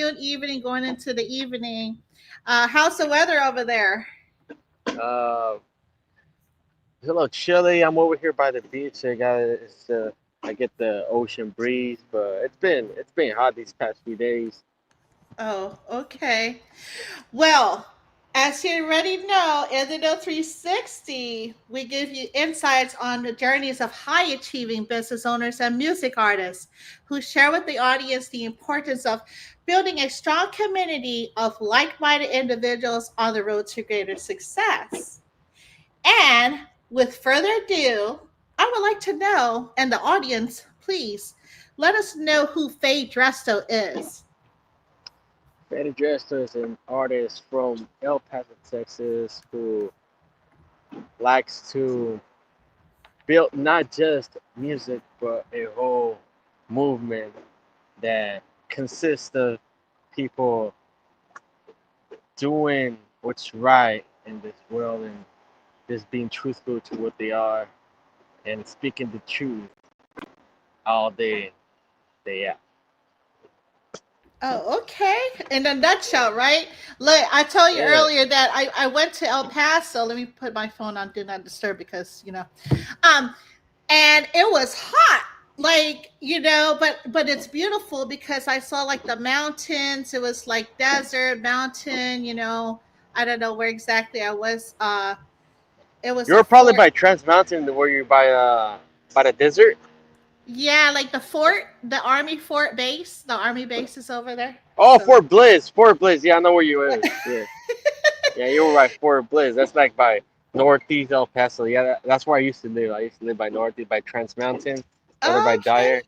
evening, going into the evening. How's the weather over there? Uh, it's a little chilly. I'm over here by the beach. I get the ocean breeze, but it's been hot these past few days. Oh, okay. Well, as you already know, in the No 360, we give you insights on the journeys of high achieving business owners and music artists who share with the audience the importance of building a strong community of like minded individuals on the road to greater success. And with further ado, I would like to know, and the audience, please let us know who Faye Dresto is. Benny Dresto is an artist from El Paso, Texas, who likes to build not just music but a whole movement that consists of people doing what's right in this world and just being truthful to what they are and speaking the truth all day out. Oh, okay. In a nutshell, right? Look, I told you Yeah. earlier that I went to El Paso. Let me put my phone on Do Not Disturb because, um, and it was hot. Like, but it's beautiful because I saw like the mountains. It was like desert, mountain. I don't know where exactly I was. It was You a were probably fort. by Trans Mountain where you're by the desert. Yeah, like the fort, the army fort base. The army base is over there. Oh, So Fort Bliss. Fort Bliss. Yeah, I know where you is. Yeah. Yeah, you were by Fort Bliss. That's like by Northeast El Paso. Yeah, that's where I used to live. I used to live by Northeast, by Trans Mountain, over by okay. Dyer.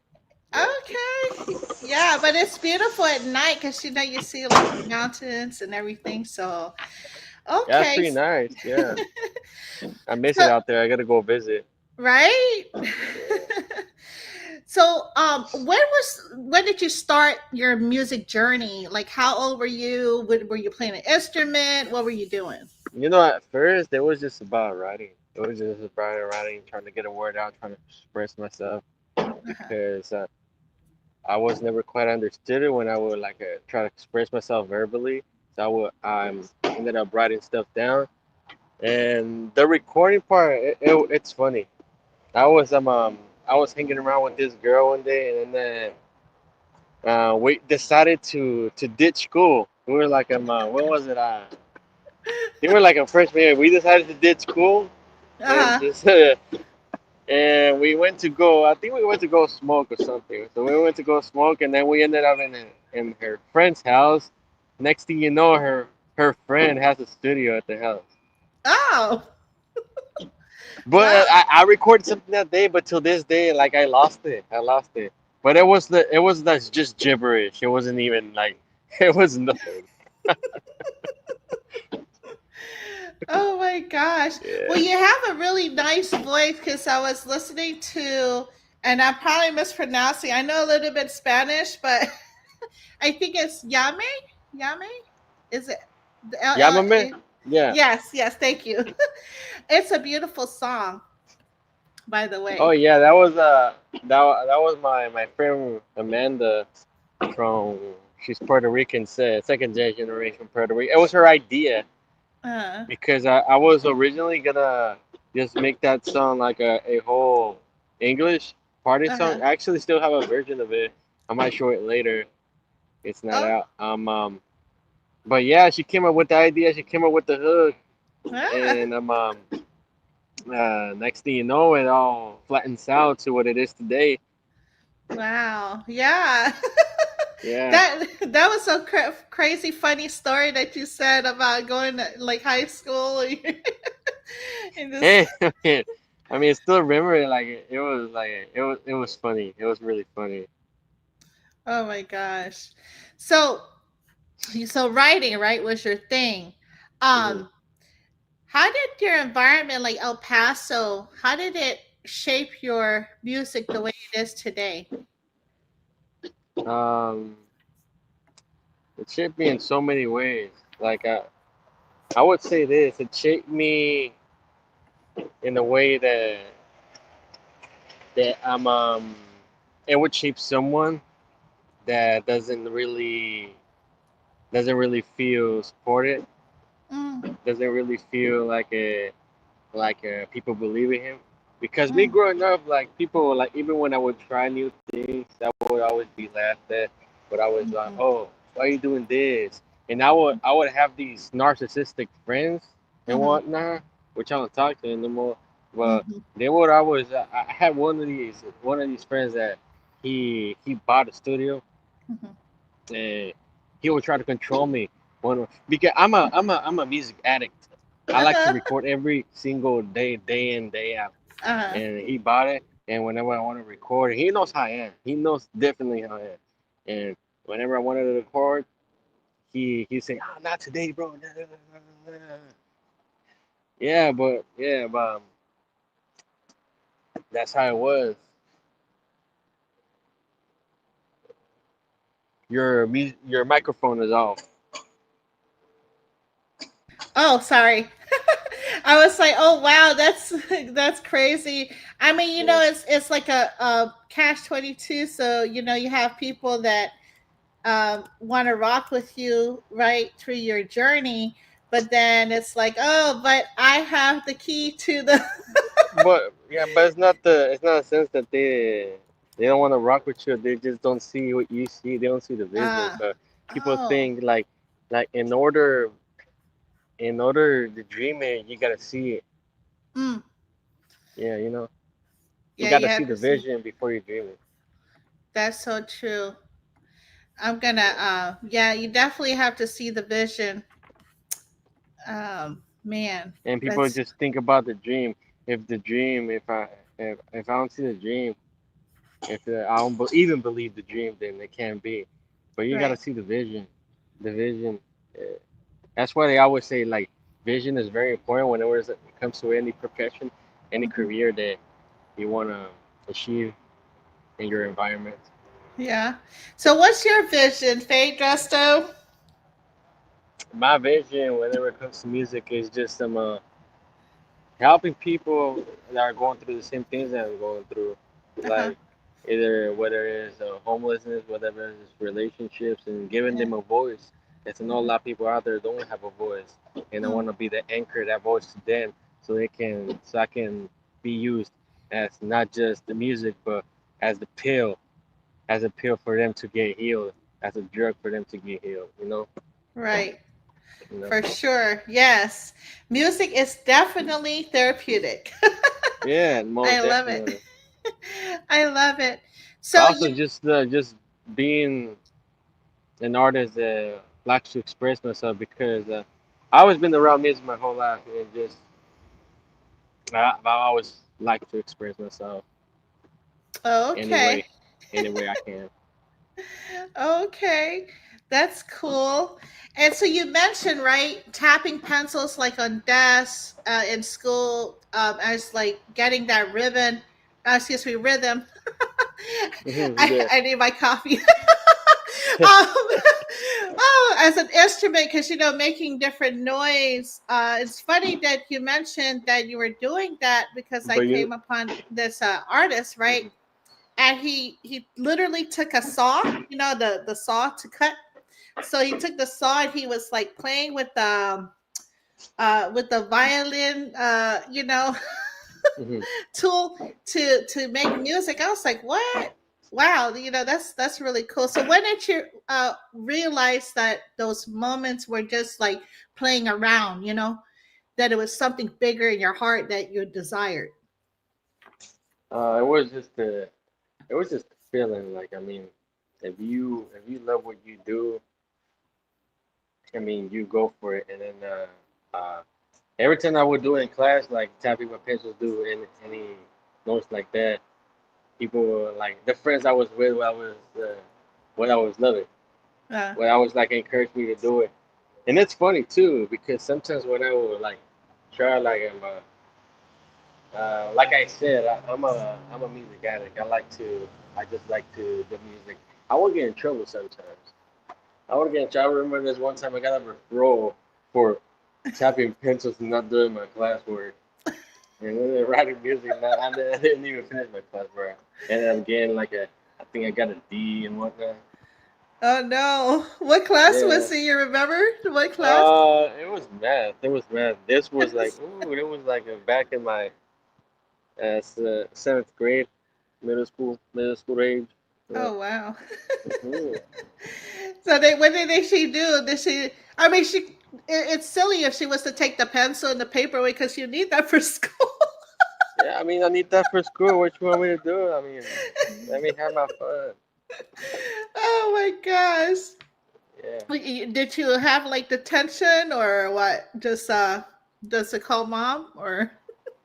Yeah. Okay. Yeah, but it's beautiful at night because you see like the mountains and everything. So Yeah, that's okay, pretty nice. Yeah. I miss it so out there. I gotta go visit. right. Yeah. So when did you start your music journey? Like how old were you? Were you playing an instrument? What were you doing? You know, at first it was just about writing. It was just about writing, trying to get a word out, trying to express myself Uh-huh. because I was never quite understood it when I would like try to express myself verbally. So I ended up writing stuff down, and the recording part, it's funny. I was I was hanging around with this girl one day, and then we decided to ditch school. We were like what was it? They were like a freshman year. We decided to ditch school and Uh-huh. just and we went to go. I think we went to go smoke or something. So we went to go smoke, and then we ended up in her friend's house. Next thing you know, her friend has a studio at the house. Oh, But wow. I recorded something that day, but till this day, like I lost it. I lost it. But it was like just gibberish. It wasn't even like it was nothing. Oh my gosh. Well, Yeah. you have a really nice voice because I was listening to, and I'm probably mispronouncing. I know a little bit Spanish, but I think it's Yame. Yame? Is it the Yamame? LLA? Yeah. Yes, yes, thank you. It's a beautiful song, by the Oh way. yeah, that was my friend Amanda from she's Puerto Rican, second generation Puerto Rican. It was her idea Uh, because I was originally gonna just make that song like a whole English party song. uh-huh. I actually still have a version of it. I might show it later. It's not Oh, out. But yeah, she came up with the idea. She came up with the hook, ah, and next thing you know, it all flattens out to what it is today. wow. Yeah. Yeah. That was so crazy funny story that you said about going to like high school and this. Hey, I mean, I still remember it. Like it was it was funny. It was really funny. Oh my gosh. So so writing, right, was your thing. Hmm. Um how did your environment like El Paso, how did it shape your music the way it is today? Um, it shaped me in so many ways. Like I would say this. It shaped me in a way that it would shape someone that doesn't really. doesn't really feel supported, Mm, doesn't really feel like people believe in him. Because me mm, growing up, like people like even when I would try new things, I would always be laughed at. But I was like, mhm, oh, why are you doing this? And I would have these narcissistic friends and mhm, whatnot, which I don't talk to anymore. But mhm, then what I had one of these friends that he bought a studio mhm. and he would try to control me because I'm a music addict. I like to Uh-huh. record every single day in day out, Uh-huh. and he bought it. And whenever I want to record, he knows how I am. He knows definitely how I am. And whenever I wanted to record, he say, "Ah, not today, bro." Yeah, but that's how it was. Your microphone is off. Oh, sorry. I was like, "Oh wow, that's that's crazy." I mean, Yeah, it's like a catch 22. So you have people that want to rock with you right through your journey, but then it's like, "Oh, but I have the key to the." but it's not a sense that they don't want to rock with you. They just don't see what you see. They don't see the vision. uh, But people oh, think like in order to dream it, you gotta see it. mm, Yeah, you yeah, you gotta see have the to see. vision before you dream it. That's so true. I'm gonna, yeah, you definitely have to see the vision. Man, And people that's just think about the dream. If the dream, if I don't see the dream, if I don't even believe the dream, then it can't be. But you gotta right. see the vision. The vision. uh, That's why they always say like vision is very important whenever it comes to any profession, any Mhm. career that you want to achieve in your environment. Yeah. So, what's your vision, Faye Dresto? My vision whenever it comes to music is just helping people that are going through the same things that I'm going through, Uh huh. like either whether it's homelessness, whatever it's relationships, and giving Yeah. them a voice. There's a Mhm. lot of people out there don't have a voice, and I Mm, want to be the anchor, that voice to them, so I can be used as not just the music, but as the pill, as a pill for them to get healed, as a drug for them to get healed. right. You know. For sure. Yes. Music is definitely therapeutic. Yeah, most I love it. definitely. I love it. But So, also just being an artist that likes to express myself because I always been around music my whole life and just I always like to express myself okay. anyway, any way I can. Okay, that's cool. And so you mentioned, right, tapping pencils like on desks in school as like getting that ribbon, excuse me, rhythm. Yeah. I need my coffee. As an instrument, because making different noise. It's funny that you mentioned that you were doing that because I But you. came upon this artist, right? And he literally took a saw, the saw to cut. So he took the saw and he was like playing with the violin, Mhm. tool to make music. I was like, what? Wow, that's really cool. So when did you realize that those moments were just like playing around, that it was something bigger in your heart that you desired? It was just a feeling. Like I mean, if you love what you do, I mean, you go for it. And then every time I would do it in class, like tapping my pencils, do any notes like that, people were like the friends I was with, what I was loving, Uh, what I was like encouraged me to do it. And it's funny too because sometimes when I would like try like I said, I'm a music addict. I just like to the music. I would get in trouble sometimes. I would get in trouble. I remember this one time I got a referral for tapping pencils and not doing my classwork. And then writing music, and I didn't even finish my classwork. And I'm getting I think I got a D and whatnot. Oh no. What class Yeah. was it? You remember? What class? It was math. It was math. This was like, ooh, it was like back in my seventh grade, middle school age. Yeah. Oh wow. Hmm. So they what did she do? Did she I mean she it's silly if she was to take the pencil and the paper away because you need that for school. Yeah, I mean, I need that for school. What you want me to do? I mean, let me have my fun. Oh my gosh. Yeah. Did you have like detention or what? Just to call mom or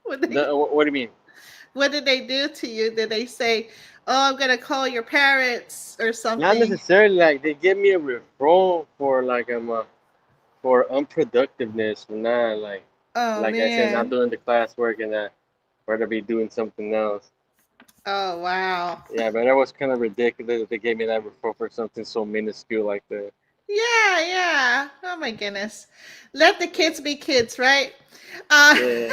what they No, what do you mean? what did they do to you? Did they say, "Oh, I'm gonna call your parents" or Not something? necessarily. Like they give me a referral for like for unproductiveness, not Oh like I said, not man. doing the classwork and that, or to be doing something else. Oh wow. Yeah, but that was kind of ridiculous that they gave me that referral for something so minuscule like that. Yeah, yeah. Oh my goodness. Let the kids be kids, right? Uh, Yeah.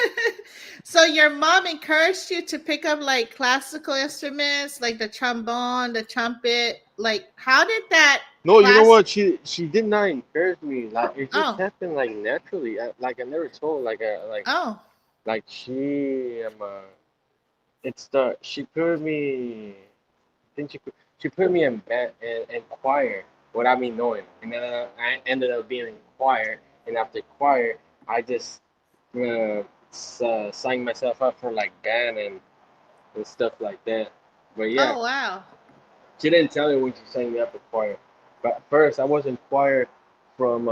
so your mom encouraged you to pick up like classical instruments, like the trombone, the trumpet. Like, how did that No, you know class? what? She did not encourage me. Like it just Oh, happened like naturally. Like I never told. oh, Like she it's the she put me. I think she put me in band in choir without me knowing, and then I ended up being in choir. And after choir, I just signed myself up for like band and stuff like that. But yeah, oh, wow. she didn't tell me when she signed me up for choir. But first, I was in choir from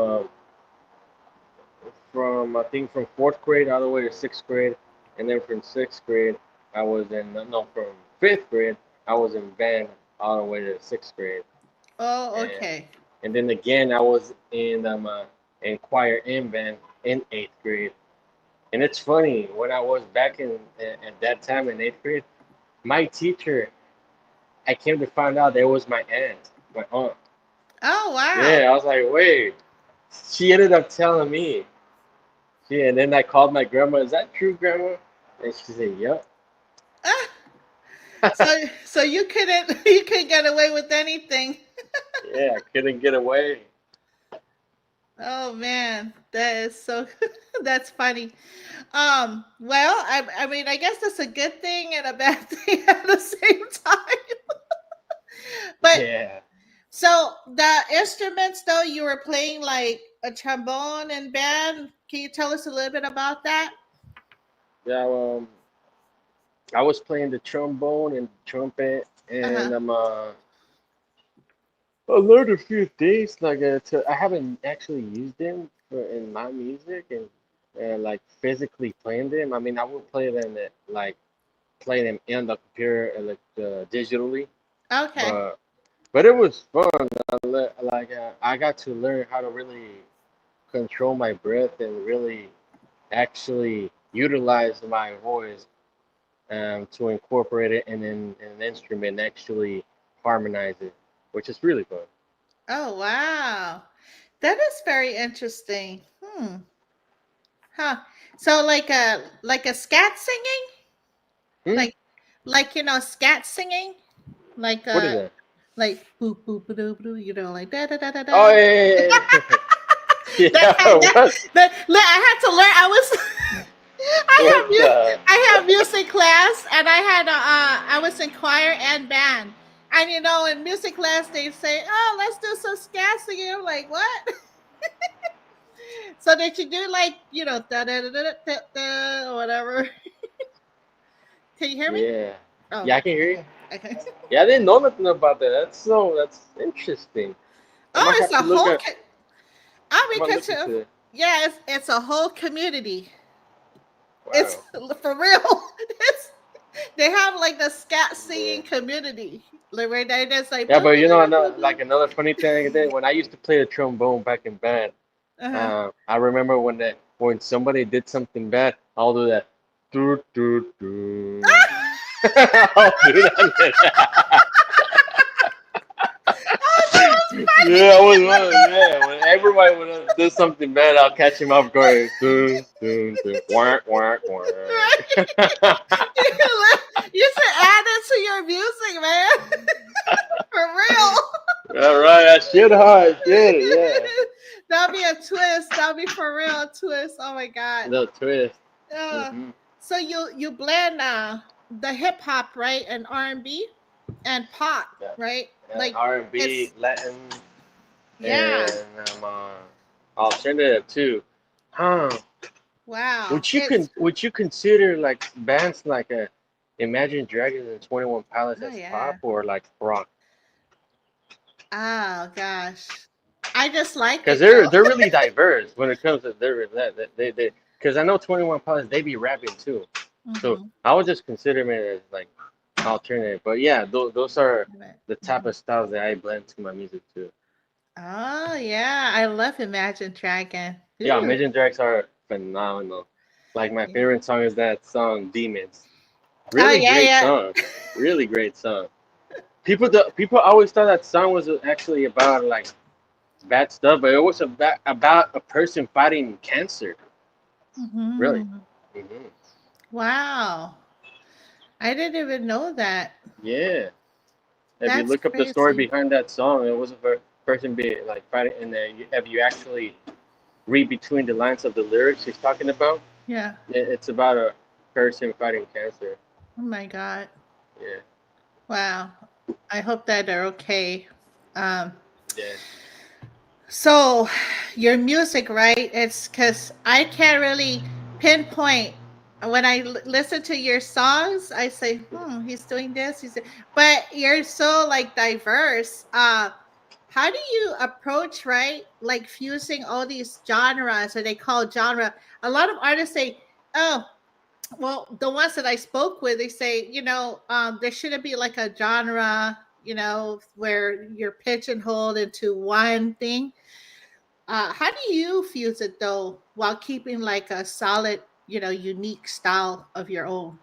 from I think from fourth grade all the way to sixth grade, and then from sixth grade I was in no from fifth grade I was in band all the way to sixth grade, Oh, and okay. and then again I was in choir and band in eighth grade. And it's funny when I was back in at that time in eighth grade, my teacher I came to find out that it was my aunt. Oh, wow. Yeah, I was like, wait. She ended up telling me. Yeah, and then I called my grandma. Is that true, grandma? And she said, "Yep." Ah, so you couldn't get away with anything. Yeah, I couldn't get away. Oh man, that is so that's funny. Well, I mean, I guess that's a good thing and a bad thing at the same time. But Yeah, so the instruments though, you were playing like a trombone and band. Can you tell us a little bit about that? yeah. I was playing the trombone and trumpet, Uh-huh. and I learned a few things. I haven't actually used them in my music and like physically playing them. I mean, I would play them play them in the computer digitally, Okay. but it was fun. I got to learn how to really control my breath and really actually utilize my voice to incorporate it in an instrument and actually harmonize it, which is really fun. Oh wow. That is very interesting. Hmm. Huh. So like a scat singing? Hmm? Like scat singing? Like What is that? like boop boop ba doo doo, like da da da da Oh da. yeah, yeah, yeah. That Yeah. kind that I had to learn. I was What the? I have music class and I was in choir and band. And in music class they say, "Oh, let's do some scat singing." I'm like, "What?" So did you do like, da da da da da da or whatever? Can you hear me? Yeah, Oh, yeah. I can hear you. okay. Yeah, I didn't know nothing about that. That's interesting. I might Oh, it's have a to look whole. at. I I mean, might look into it. yeah, it's a whole community. It's Wow. for real. It's they have like the scat Yeah. singing community, like where they just like Yeah, boo, but boo, you know, boo, boo, boo. another funny thing I did when I used to play the trombone back in band. Uh-huh. I remember when somebody did something bad, I'll do that. Doo, doo, doo. I'll do that. Oh, that was Yeah, I was yeah. When everybody would do something bad, I'll catch him off guard. Dun, dun, dun. Whack, whack, right. whack. You should add it to your music, man. For real. All right, I should hard. Should yeah. That'll be a twist. That'll be for real a twist. Oh my god. Little twist. Uh, Mm-hmm. so you blend the hip hop, right, and R&B and pop, Yeah. right? Yeah. Like R&B, it's Latin, yeah. and alternative too. Huh? Wow. It's Would you consider like bands like Imagine Dragons and 21 Pilots oh as pop yeah. or like rock? Oh gosh. I just like Because it though. they're really diverse when it comes to their that they because I know 21 Pilots they be rapping too. So Hmm. I would just consider them as like alternative. But yeah, those are the type Hmm. of styles that I blend to my music too. Oh yeah, I love Imagine Dragon. Yeah, Ooh. Imagine Dragons are phenomenal. Like my Yeah. favorite song is that song Demons. Oh Really great yeah, song. Really great song. People always thought that song was actually about like bad stuff, but it was about a person fighting cancer. yeah. Really. Hmm. Hmm. Wow. I didn't even know that. Yeah. If you That's look up the story crazy. behind that song, it was a person be like fighting, and then if you actually read between the lines of the lyrics he's talking about, Yeah. it's about a person fighting cancer. Oh my God. Yeah. Wow. I hope that they're okay. Um, Yeah. so your music, right? It's because I can't really pinpoint when I listen to your songs. I say, he's doing this. But you're so like diverse. How do you approach, right? Like fusing all these genres, or they call genre. A lot of artists say, oh, well, the ones that I spoke with, they say, there shouldn't be like a genre, where you're pigeonholed into one thing. How do you fuse it though, while keeping like a solid, unique style of your own?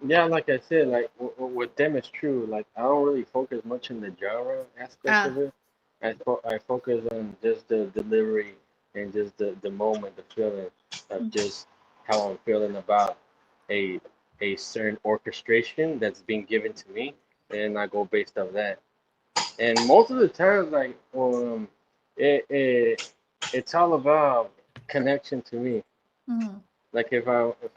Yeah, like I said, like with them it's true. Like I don't really focus much on the genre aspect Uh, of it. I focus on just the delivery and just the moment, the feeling of just how I'm feeling about a a certain orchestration that's being given to me, and I go based off that. And most of the times, like it it's all about connection to me. mm, Like if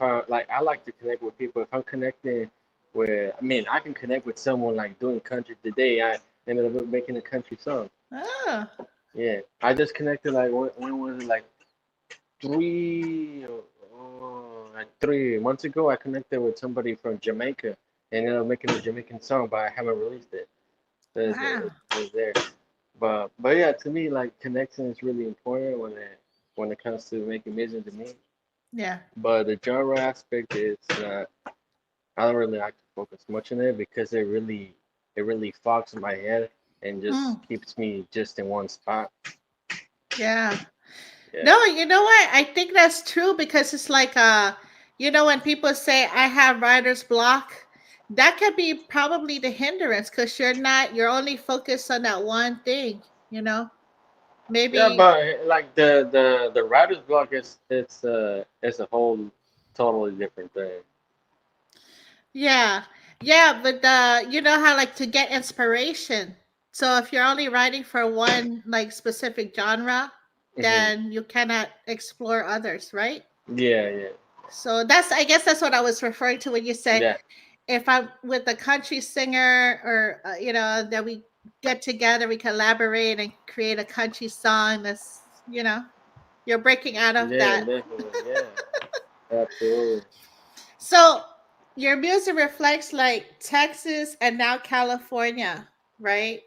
I like I like to connect with people. If I'm connecting with, I mean, I can connect with someone like doing country today. I ended up making a country song. oh, Yeah, I just connected like when was it like like 3 months ago. I connected with somebody from Jamaica and ended up making a Jamaican song, but I haven't released it. So wow. it's there. But yeah, to me like connection is really important when it comes to making music to me. Yeah. But the genre aspect is not. I don't really like to focus much on it because it really fogs my head and just Mm, keeps me just in one spot. yeah. Yeah. No, you know what? I think that's true because it's like when people say I have writer's block, that could be probably the hindrance because you're only focused on that one thing, you know? Yeah, Maybe but like the writer's block is it's a whole totally different thing. yeah. Yeah, but you know how like to get inspiration. So if you're only writing for one like specific genre, Hmm. then you cannot explore others, right? Yeah, yeah, So I guess that's what I was referring to when you said yeah, if I'm with a country singer or that we get together, we collaborate and create a country song. That's you're breaking out of yeah, that. definitely, yeah, absolutely, So your music reflects like Texas and now California, right?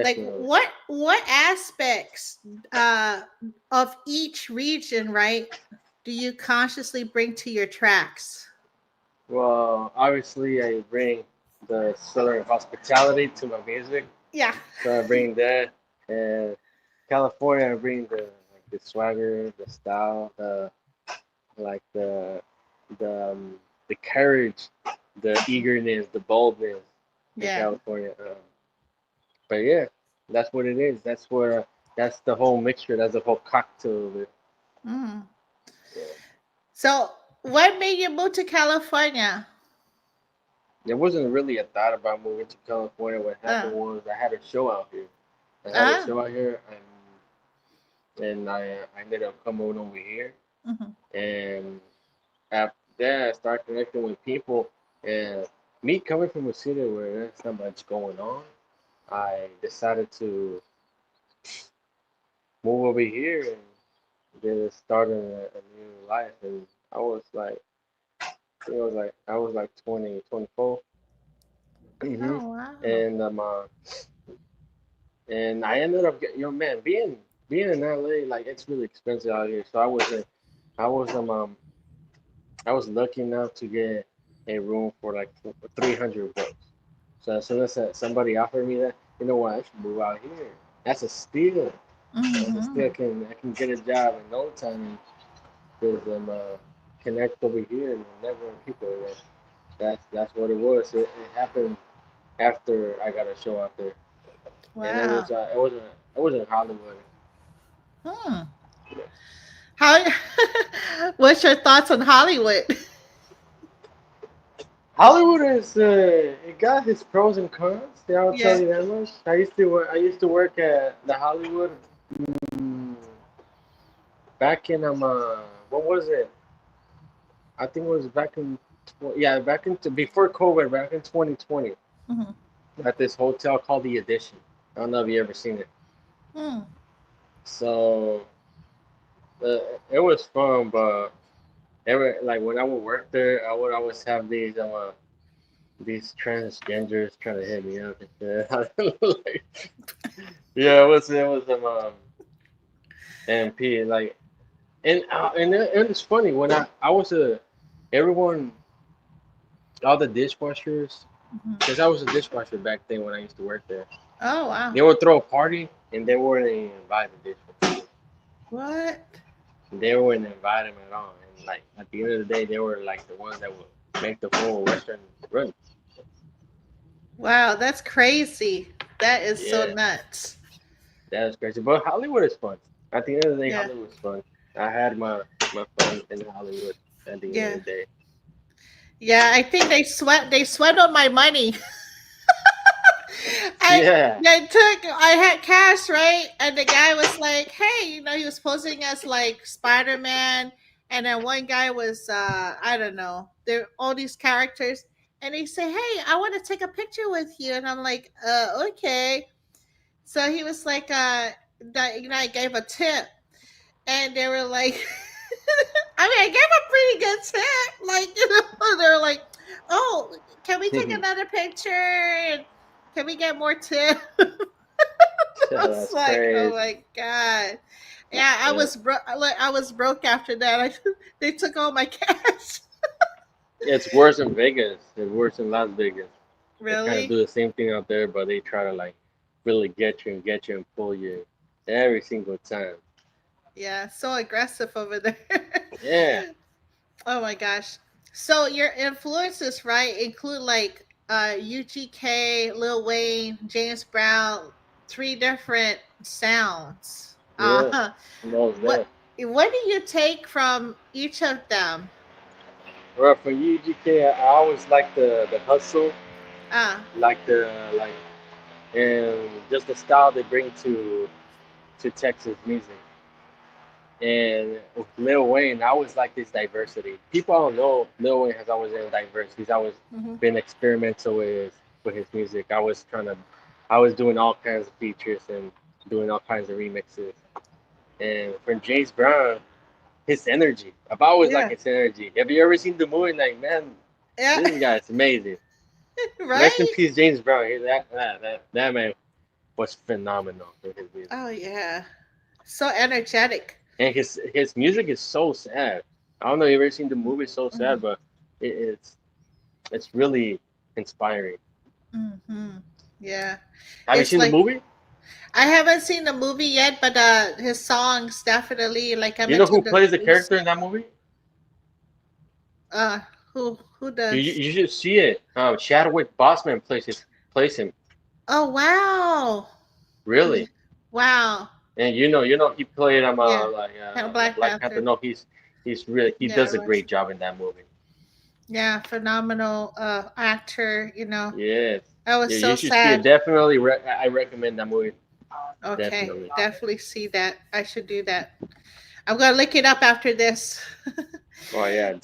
Like definitely. what aspects uh, of each region, right? Do you consciously bring to your tracks? Well, obviously, I bring the southern hospitality to my music, Yeah, so I bring that, and California, I bring the swagger, the style, like the the courage, the eagerness, the boldness in yeah. California. But yeah, that's what it is. That's the whole mixture. That's the whole cocktail of it. Mm. Yeah. So what made you move to California? There wasn't really a thought about moving to California. What Uh, happened was I had a show out here. I had a Ah. show out here, and I ended up coming over here, Mhm. and after that, I started connecting with people, and me coming from a city where there's not much going on, I decided to move over here and just start a new life, and I was like, I was like 20, 24. Mm-hmm. Oh wow. And and I ended up getting, man, being in LA, like it's really expensive out here. So I was I was lucky enough to get a room for like 300 bucks. So as soon as somebody offered me that, you know what, I should move out here. That's a steal. That's a steal. Mhm. I can get a job in no time because I'm connect over here and never people. And that's what it was. It happened after I got a show out there, and Wow. it wasn't Hollywood. Hmm. How? What's your thoughts on Hollywood? Hollywood is it got its pros and cons. Yeah, I'll tell Yeah. you that much. I used to work at the Hollywood mm, back in what was it? I think it was back in back into before COVID, back in 2020, Mhm. at this hotel called the Edition. I don't know if you ever seen it. Hmm. So uh, it was fun, but like when I would work there, I would always have these transgenders trying to hit me up and shit. Like, yeah, it was MP like and it's funny when I was a everyone all the dishwashers Mhm. because I was a dishwasher back then when I used to work there. Oh wow. They would throw a party and they weren't invite the dishwashers. What? They wouldn't invite them at all. And like at the end of the day, they were like the ones that would make the whole restaurant run. Wow, that's crazy. That is so Yeah, nuts. that was crazy. But Hollywood is fun. At the end of the day, Yeah. Hollywood's fun. I had my fun in Hollywood at the end of Yeah. the day. Yeah, I think they swept on my money. I Yeah. I had cash, right? And the guy was like, "Hey, he was posing as like Spider-Man, and then one guy was I don't know. They're all these characters, and he said, "Hey, I want to take a picture with you." And I'm like, okay." So he was like, that I gave a tip, and they were like, I mean, I gave a pretty good tip. Like, they were like, "Oh, can we take another picture? And can we get more tips?" I was That's like, "Oh crazy. my god." Yeah, I Yeah. was broke. I was broke after that. They took all my cash. It's worse in Vegas. It's worse in Las Vegas. They kind of Really? do the same thing out there, but they try to like really get you and pull you every single time. Yeah, so aggressive over there. Yeah. Oh my gosh. So your influences, right, include like UGK, Lil Wayne, James Brown, three different sounds. Yeah. Most What that. what do you take from each of them? Well, for UGK, I always like the hustle, Uh like like and just the style they bring to Texas music. And with Lil Wayne, I always like this diversity. People don't know Lil Wayne has always been diverse. He's always mhm. been experimental with his music. I was doing all kinds of features and doing all kinds of remixes. And for James Brown, his energy. I've always liked Yeah. his energy. Have you ever seen the movie? Like, man, Yeah. this guy is amazing. Rest in Right? peace, James Brown. That man was phenomenal with his music. Oh yeah. So energetic. And his music is so sad. I don't know if you've ever seen the movie So Sad, Mhm. but it's really inspiring. Mhm. Yeah. Have you It's seen the like movie? I haven't seen the movie yet, but his songs definitely like I'm You know into who the plays the blues. character in that movie? Uh who does? You should see it. Chadwick Boseman plays him. Oh wow. Yeah. Really? Wow. And you know he played Yeah. like Black Black Panther. Panther. No, he's really he Yeah, does I a great watched. job in that movie. Yeah, phenomenal actor. Yes. I was Yeah, so you should see it. sad. Definitely, I recommend that movie. Okay, definitely. definitely see that. I should do that. I'm gonna look it up after this. Oh yeah.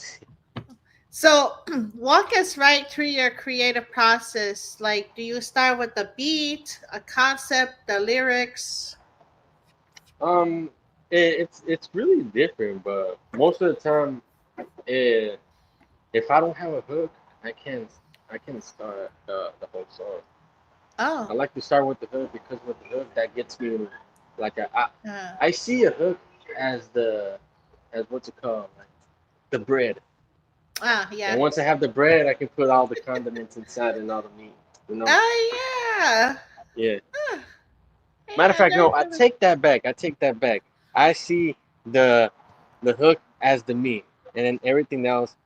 So, walk us right through your creative process. Like, do you start with the beat, a concept, the lyrics? Um, it's really different, but most of the time, eh, if I don't have a hook, I can't I can't start the whole song. I Oh, like to start with the hook because with the hook that gets me like uh, I see a hook as the as what's it called, like the bread. And yeah. once I have the bread, I can put all the condiments inside and all the meat. You know? Oh, yeah. Yeah. Huh. Matter of Yeah, fact, no, I definitely. take that back. I take that back. I see the the hook as the meat, and then everything else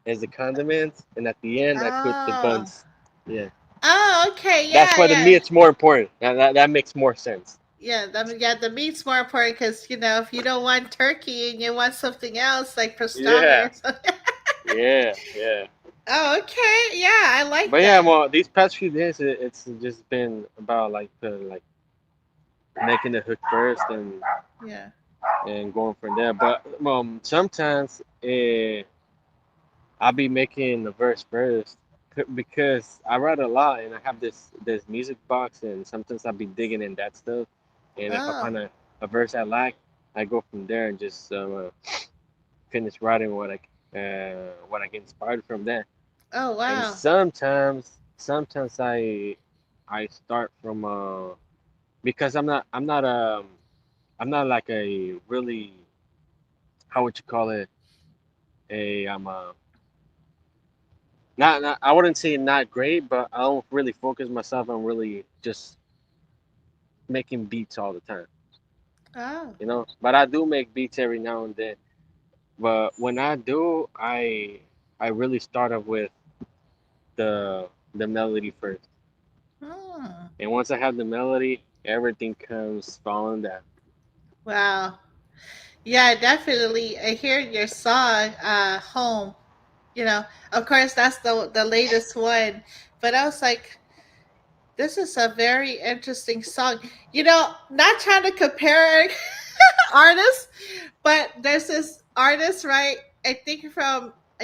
is the condiments, and at the end I put the Oh. buns. Yeah. Oh, okay. That's Yeah, why the yeah. meat's more important. That makes more sense. Yeah, the meat's more important because, if you don't want turkey and you want something else like pastrami Yeah. or something. Yeah. Yeah. Oh, okay. Yeah, I like But yeah, that. well, these past few days, it's just been about like making the hook first Yeah. and going from there. But sometimes I'll be making the verse first because I write a lot and I have this music box and sometimes I'll be digging in that stuff. And if I Oh. find a verse I like, I go from there and just finish writing what I get inspired from that. Oh, And wow. sometimes I start from because I'm not like a really, how would you call it, a I'm a not I wouldn't say not great, but I don't really focus myself on really just making beats all the time, Oh. you know. But I do make beats every now and then. But when I do, I really start off with the melody first, Hmm. and once I have the melody, everything comes falling down. Wow. Yeah, definitely. I hear your song, Home. Of course, that's the latest one. But I was like, this is a very interesting song. Not trying to compare artists, but there's this artist, right? I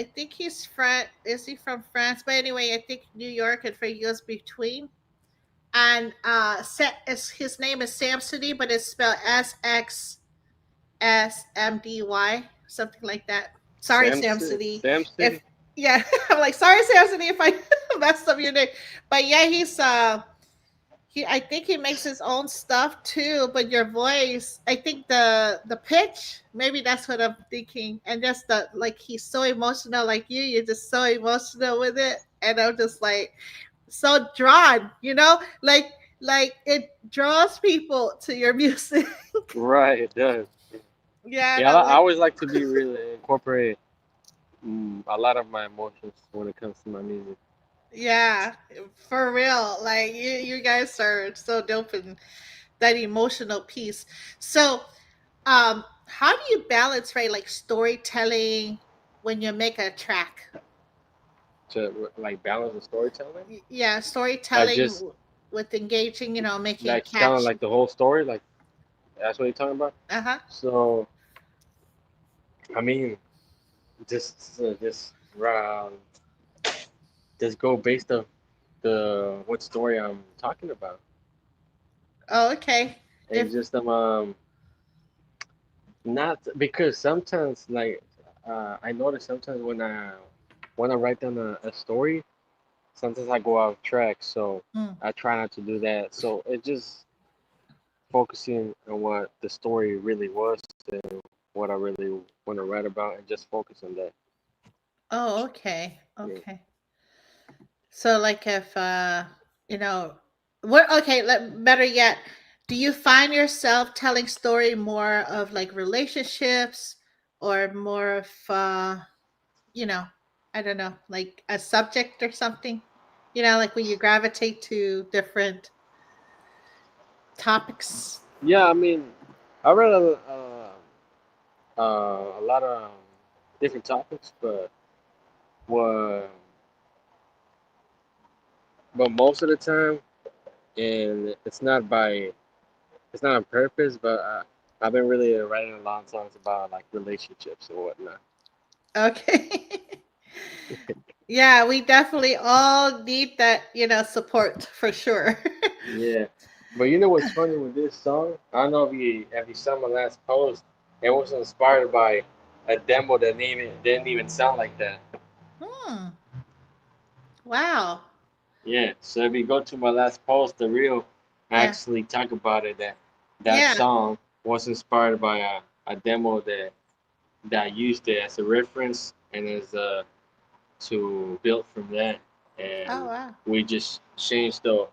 think he's French. Is he from France? But anyway, I think New York and for years between. And his name is Samsony, but it's spelled SXSMDY, something like that. Sorry, Samsony. Sam If City, Yeah, I'm like sorry, Samsony, if I messed up your name. But yeah, I think he makes his own stuff too, but your voice, I think the pitch, maybe that's what I'm thinking. And just the like he's so emotional like you're just so emotional with it. And I'm just like so drawn, like it draws people to your music. right? It does. Yeah, and Yeah, I'm I like, always like to be really incorporate a lot of my emotions when it comes to my music. yeah, for real. Like you guys are so dope in that emotional piece. So, how do you balance, right, like storytelling when you make a track? To like balance the storytelling, Yeah, like storytelling just with engaging, making it like telling like catchy. the whole story, like that's what you're talking about. Uh huh. So I mean, just just go based on the what story I'm talking about, Oh, okay. and If just not because sometimes like I notice sometimes when I write down a story, sometimes I go off track, so mm, I try not to do that. So it just focusing on what the story really was and what I really want to write about, and just focus on that. oh, okay, Yeah. okay. So, like, if you know, what? Okay, better yet, do you find yourself telling story more of like relationships or more of you know, I don't know, like a subject or something? Like when you gravitate to different topics. Yeah, I mean, I read a lot of different topics, what, but most of the time, and it's not by. it's not on purpose, but I've been really writing a lot of songs about like relationships and whatnot. Okay. Yeah, we definitely all need that, support for sure. Yeah, but you know what's funny with this song? I don't know if you saw my last post. It was inspired by a demo that didn't even sound like that. Hmm. Wow. Yeah, so if you go to my last post, the reel, I Yeah. actually talk about it that Yeah. song was inspired by a demo that used it as a reference and as to build from that, Oh and wow. we just changed the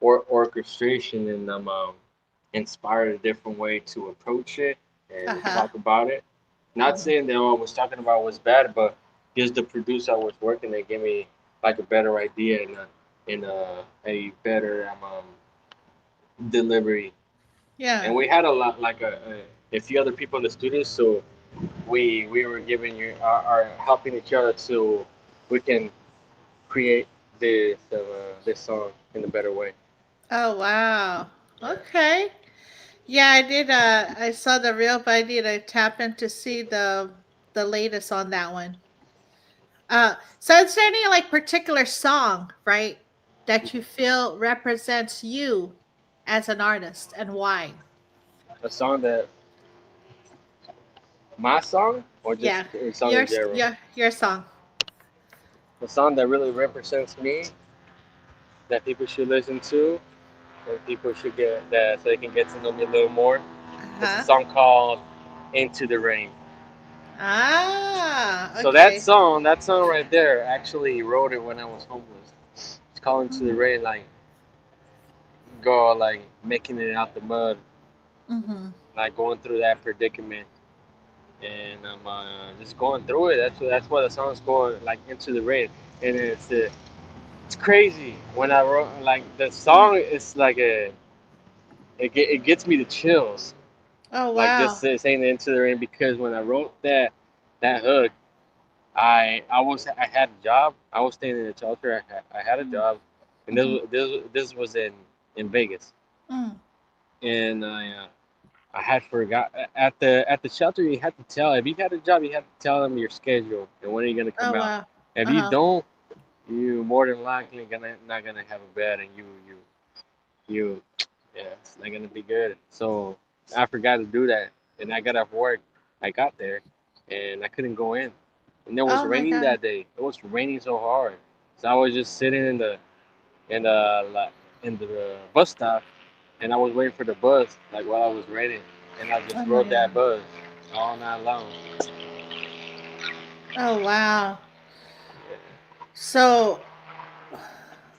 orchestration and inspired a different way to approach it and Uh-huh. talk about it. Not Mhm. saying that what I was talking about was bad, but just the producer I was working they gave me like a better idea and a better delivery. Yeah. And we had a lot like a few other people in the studio, so we were giving you our helping each other so we can create this song in a better way. Oh wow. Yeah. Okay. Yeah, I did I saw the reel, but I need to tap in to see the latest on that one. So is there any like particular song, right, that you feel represents you as an artist and why? A song that my song or just Yeah. a song in general. Your song. A song that really represents me that people should listen to and people should get that so they can get to know me a little more. It's a Uh-huh. song called "Into the Rain." Ah, So okay. that song right there, actually wrote it when I was homeless. It's called "Into the Mm. Rain," like go like making it out the mud, Mm-hmm. like going through that predicament, and I'm just going through it. That's what the song's going like into the rain, and it's crazy when I wrote like the song. It's like it gets me the chills, Oh like just wow. saying into the rain because when I wrote that hook, I had a job. I was staying in a shelter. I had a Mm. job, and Mm-hmm. this was in Vegas, Mm. and I had forgot at the shelter. You had to tell if you had a job. You had to tell them your schedule and when are you gonna Oh come out. wow. If you Uh-huh. don't, you more than likely gonna not gonna have a bed, and you yeah, it's not gonna be good. So I forgot to do that, and I got off work. I got there, and I couldn't go in, and it was Oh my raining god. that day. It was raining so hard, so I was just sitting in the in the bus stop, and I was waiting for the bus like while I was waiting, and I Oh just my rode that god. bus all night long. Oh wow. So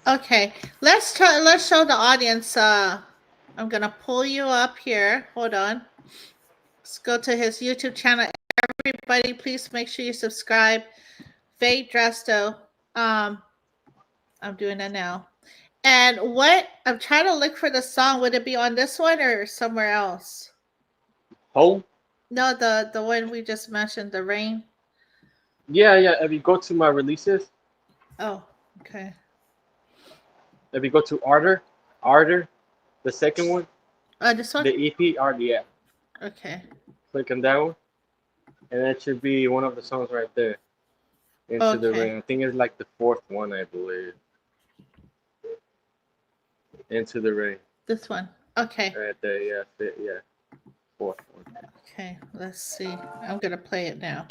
okay, let's show the audience. I'm gonna pull you up here. Hold on. Let's go to his YouTube channel. Everybody, please make sure you subscribe. Faye Dresto. Um, I'm doing it now. And what I'm trying to look for the song. Would it be on this one or somewhere else? Home? No, the one we just mentioned, the rain. Yeah, yeah. If you go to my releases, Oh, okay. if you go to Ardor, the second one, This one. the EP, RDF. Okay. Click on that one, and that should be one of the songs right there. Into the Okay. Rain. I think it's like the fourth one, I believe. Into the Rain. This one. Okay. Right there, yeah, yeah, fourth one. Okay. Let's see. I'm gonna play it now.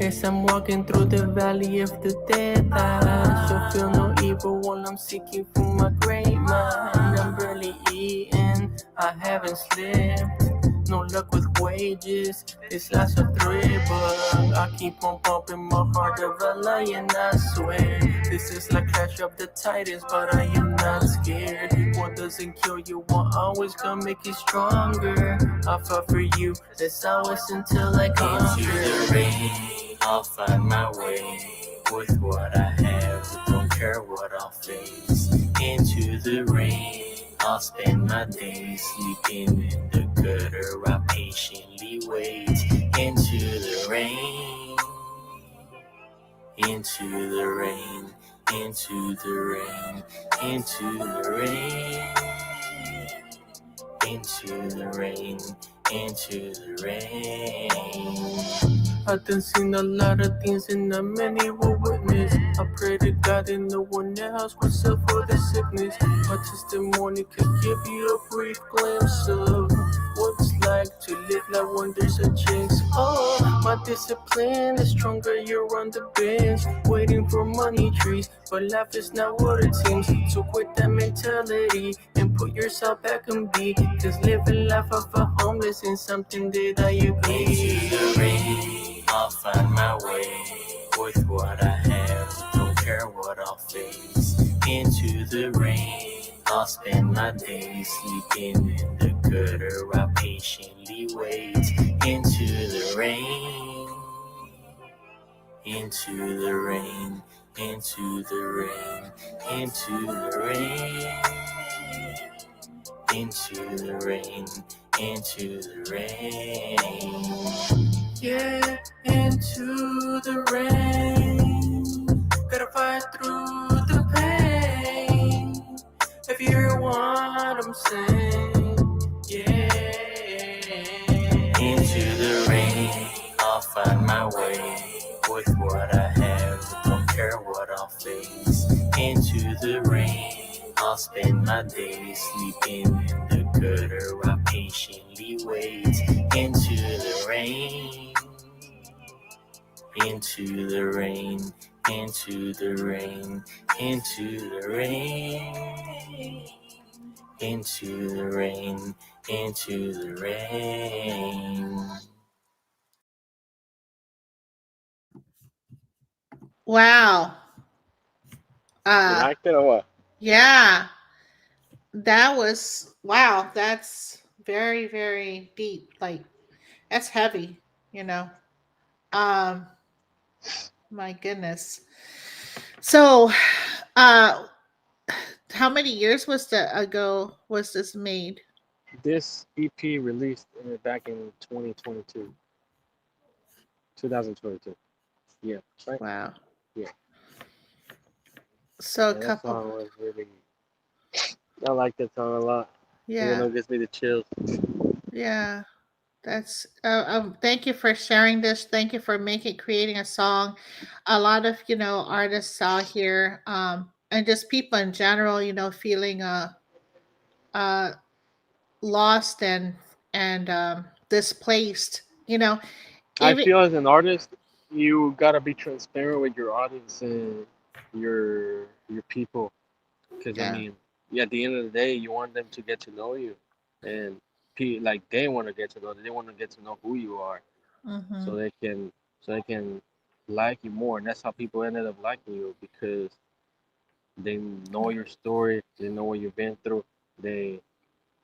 As I'm walking through the valley of the dead, I shall feel no evil while I'm seeking for my great mind. I'm barely eating, I haven't slept. No luck with wages, this life's a threat, but I keep on pumping my heart of a lion, I swear. This is like Clash of the Titans, but I am not scared. What doesn't kill you will always come make you stronger. I fought for you, that's always until I conquer. Into the rain, I'll find my way. With what I have, don't care what I'll face. Into the rain, I'll spend my days sleeping in the gutter. I patiently wait into the rain. into the rain, into the rain, into the rain, into the rain, into the rain. I done seen a lot of things and not many will witness. I pray to God and no one else will suffer the sickness. My testimony could give you a brief glimpse of what it's like to live like when there's a chance. Oh, my discipline is stronger, you're on the bench, waiting for money trees, but life is not what it seems. So quit that mentality and put yourself back and be, cause living life of a homeless is something that you can be. Into the rain, I'll find my way with what I have, don't care what I'll face. Into the rain, I'll spend my days sleeping in the gutter. I patiently wait. Into the rain, into the rain, into the rain, into the rain, into the rain, into the rain. Yeah, into the rain. Gotta fight through the pain. If you hear what I'm saying, yeah. Into the rain, I'll find my way with what I have. Don't care what I'll face. Into the rain, I'll spend my days sleeping in the gutter. I patiently wait. Into the rain, into the rain, into the rain, into the rain, into the rain, into the rain. Wow. You Uh, liked it or what? yeah, that was wow. That's very, very deep. Like that's heavy, you know. Um, my goodness. So, uh, how many years was the ago was this made? This EP released back in 2022, 2022. Yeah, right. Wow. Yeah, So a and that couple. song was really. I like that song a lot. Even though Yeah. it gives me the chills. Yeah. That's thank you for sharing this. Thank you for making creating a song. A lot of, artists out here and just people in general, feeling uh lost and displaced, I even feel as an artist, you gotta be transparent with your audience and your people, because I yeah. mean, yeah, at the end of the day, you want them to get to know you, and like they want to get to know, they want to get to know who you are, so Mhm. they can like you more, and that's how people ended up liking you because they know your story, they know what you've been through, they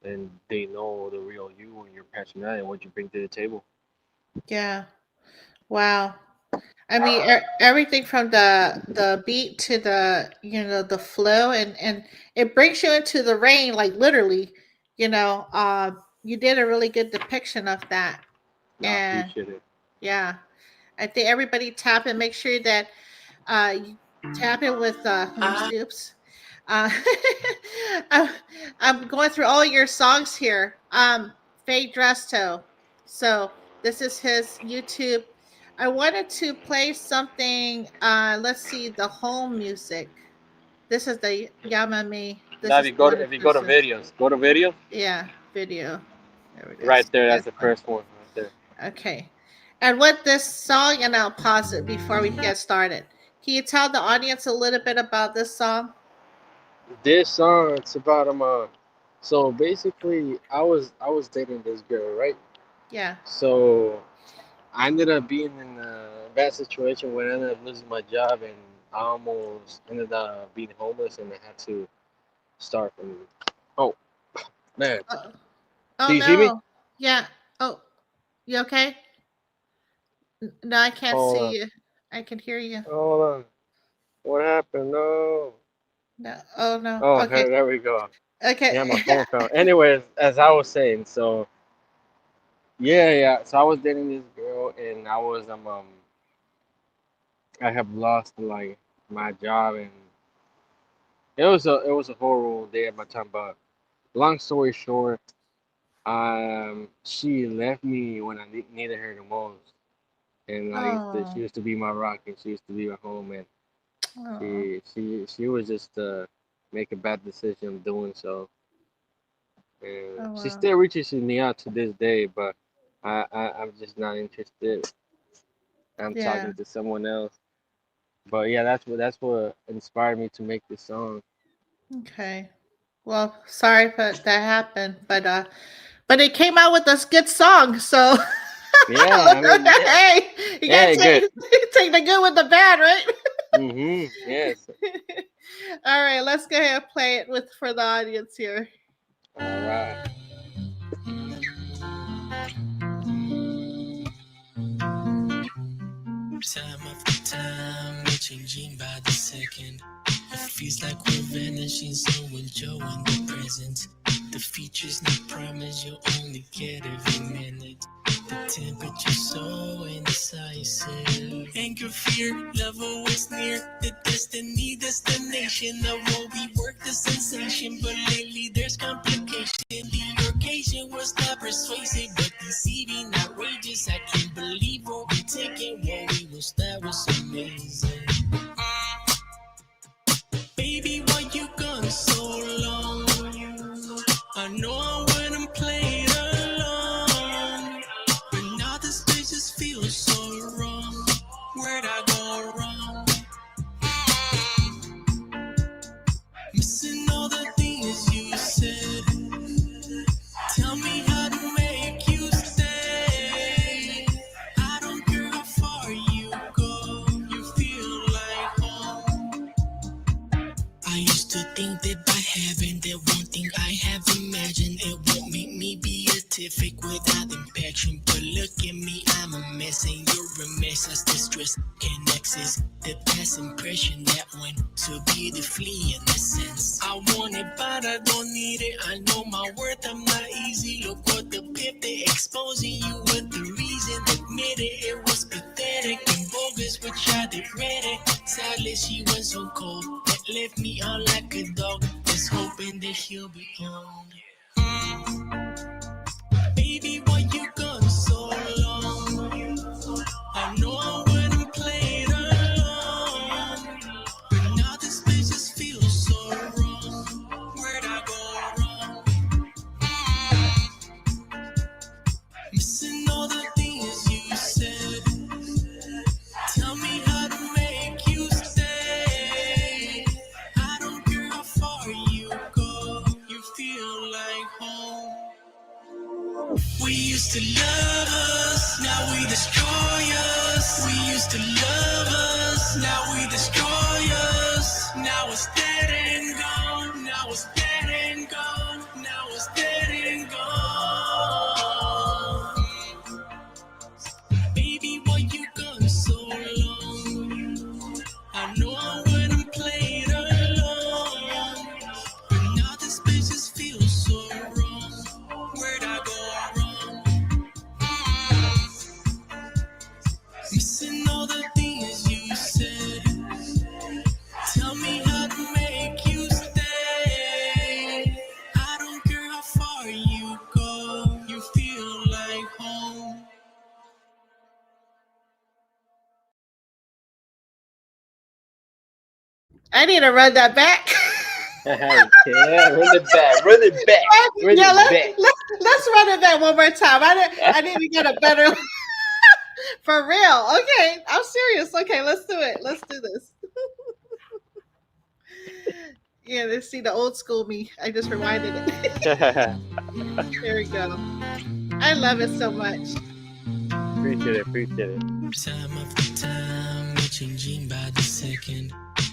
and they know the real you and your personality and what you bring to the table. Yeah. Wow. I mean, everything from the beat to the flow, and it brings you into the rain, like literally. You did a really good depiction of that, I and appreciate it. yeah, I think everybody tap and make sure that you tap in with let me see, oops. Uh, I'm, I'm going through all your songs here. Faye Dresto. So this is his YouTube. I wanted to play something. Let's see, the home music. This is the Yamame. This Now, is the one. if you go This to is videos, go to videos. yeah, video. There it Right is. there, that's This the one. first one right there. Okay. And what this song, and I'll pause it before we get started. Can you tell the audience a little bit about this song? This song, it's about so basically, I was dating this girl, right? Yeah. So I ended up being in a bad situation where I ended up losing my job, and I almost ended up being homeless, and I had to start from. Oh man, Oh, oh do you see me? no. Yeah. Oh, you okay? No, I can't Hold see on, you. I can hear you. hold on. What happened? No. No. Oh no. Oh, Okay. there we go. Yeah, my Okay. phone fell. Anyways, as I was saying, so yeah, yeah. So I was dating this girl, and I was I have lost like my job, and it was a horrible day at my time. But long story short, she left me when I needed her the most, and she Oh, used to be my rock, and she used to be my home, and oh, she was just make a bad decision of doing so, and oh, she wow. still reaches me out to this day, but I'm just not interested. I'm Yeah. talking to someone else. But yeah, that's what inspired me to make this song. Okay. Well, sorry that that happened, but it came out with this good song. So Yeah, I mean, yeah, hey, you yeah, gotta good. take the good with the bad, right? Yes. All right, let's go ahead and play it with for the audience here. All right. Time after time, we're changing by the second. It feels like we're vanishing, so enjoying the present. The future's not promised, you'll only get every minute. The temperature's so indecisive. Anger, fear, love always near. The destiny, destination of what we work, the sensation. But lately there's complication. The occasion was not persuasive, but deceiving, outrageous. I can't believe what we're taking, what we was, that was amazing. Baby, why you gone so long? I know I wouldn't play it alone, but now the spaces feel so wrong. Where'd I go wrong? Missing all the things you said. Tell me how to make you stay. I don't care how far you go, you feel like home. I used to think that by having that one thing I have imagined, it won't make me beatific without impaction. But look at me, I'm a mess, and you're a mess. As the stress can access the past impression that went so beautifully in essence. I want it, but I don't need it. I know my worth, I'm not easy. Look what the pip, they exposing you with the reason. Admit it, it was pathetic and bogus, but I did read it. Sadly, she went so cold, that left me on like a dog, just hoping that he'll be on. Baby, why you gone so long? I know I wouldn't play it alone, but now the spaces feel so wrong. Where'd I go wrong? Missing all the things you said. Tell me how to make you stay. I don't care how far you go, you feel like home. We used to love us, now we destroy us. We used to love us, now we destroy us. Now it's dead and gone, now it's dead and gone, now it's dead and gone. Baby, why you gone so long? I know I wouldn't play it alone, but now the spaces feel so wrong. Where'd I go wrong? Missing all the things you said. Tell me how to make you stay. I don't care how far you go, you feel like home. I need to run that back. Yeah, run it back, run it back, run Yeah, it back. let's run it back one more time. I need to get a better for real. Okay, I'm serious. Okay, let's do it. Let's do this. Yeah, let's see the old school me. I just reminded it. There we go. I love it so much. Appreciate it, appreciate it. Time after time, we're changing by the second.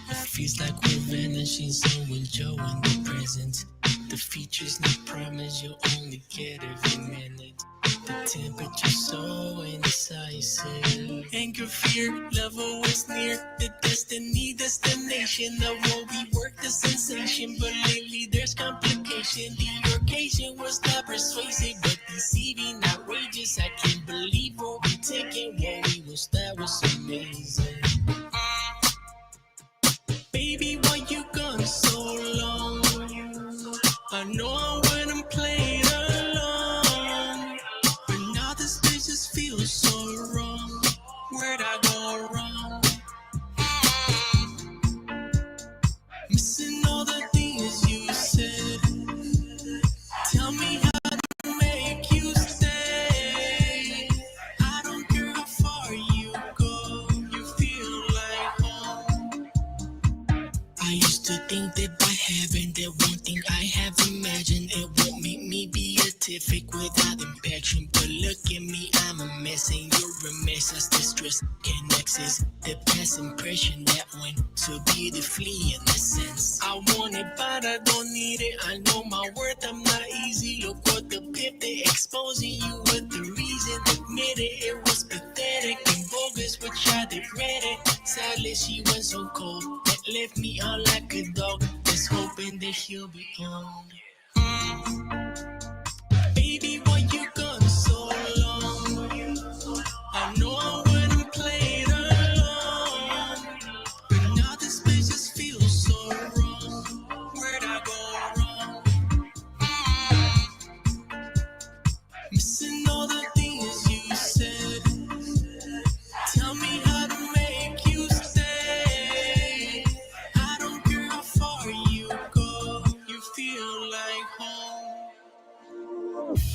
It feels like we're vanishing, so enjoying the present. The future's not promised, you'll only get every minute. The temperature's so indecisive. Anger, fear, love always near. The destiny, destination of what we work, the sensation. But lately there's complication. The occasion was not persuasive, but deceiving, outrageous. I can't believe what we're taking, what we was, that was amazing. blinded by heaven. That one thing I have imagined, it won't make me beatific without impaction. But look at me, I'm a mess and you're a mess. As the stress connects is the past impression that went so beautifully in a sense. I want it, but I don't need it. I know my worth, I'm not easy. Look what the pip, they exposing you with the reason. Admit it, it was pathetic and bogus, but I did read it. Sadly, she went so cold that left me out like a dog, just hoping that he'll be gone. Baby, why you gone so long? I know I wouldn't play it alone, but now this place just feels so wrong. Where'd I go wrong? Missing all the things you said. Tell me how to make you stay. I don't care how far you go, you feel like home.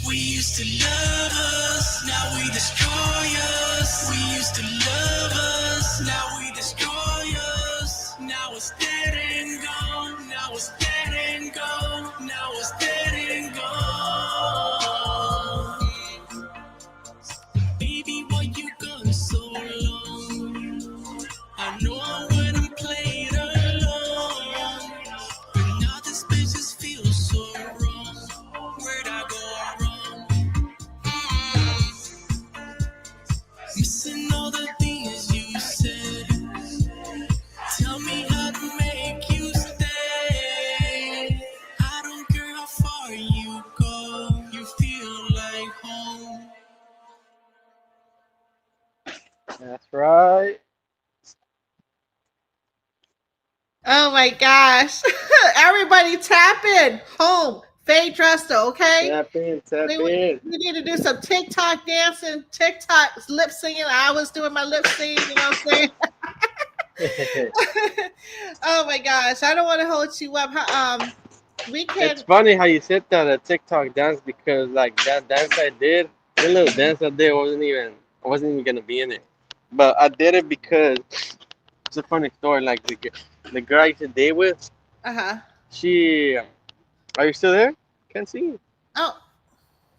We used to love us, now we destroy us. We used to love us, now we destroy us. Now it's dead and gone, now it's dead and gone, now it's dead and gone. Baby, why you gone so long? I know I wouldn't play it alone, but now this bitch just feels so wrong. Where'd I go wrong? Missing all the things you said. Tell me how to make you stay. I don't care how far you go, you feel like home. That's right. Oh my gosh. Everybody tap in. Home. Faye Dresto, okay? Tap in, tap We, in. we need to do some TikTok dancing, TikTok lip singing. I was doing my lip singing, you know what I'm saying? Oh my gosh. I don't want to hold you up. We can It's funny how you said that a TikTok dance because like that dance I did, the little dance I did I wasn't even gonna be in it. But I did it because it's a funny story. Like the girl I used to date with, uh-huh. she are you still there? Can't see you. Oh,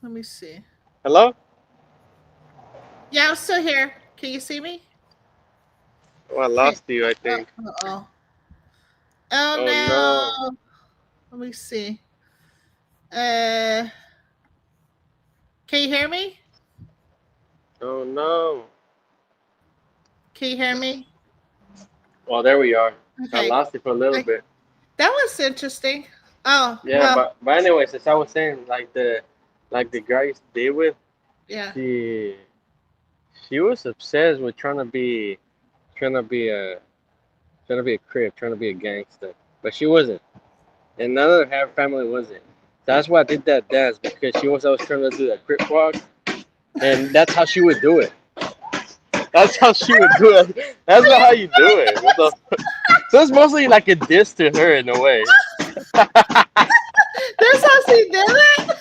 let me see. Hello? Yeah, I'm still here. Can you see me? Oh, I lost you, I Oh, think. oh Oh no. no. Let me see. Can you hear me? Oh no. Can you hear me? Well, there we are. I Okay. lost you for a little Like, bit. that was interesting. Oh, Yeah, well, but anyways, as I was saying, like the girl I used to date with, yeah. she she was obsessed with trying to be a trying to be a crip, trying to be a gangster, but she wasn't, and none of her family wasn't. That's why I did that dance because she was always trying to do that crip walk, and that's how she would do it. That's how she would do it. That's not how you do it. What the? So it's mostly like a diss to her in a way. That's how she did it?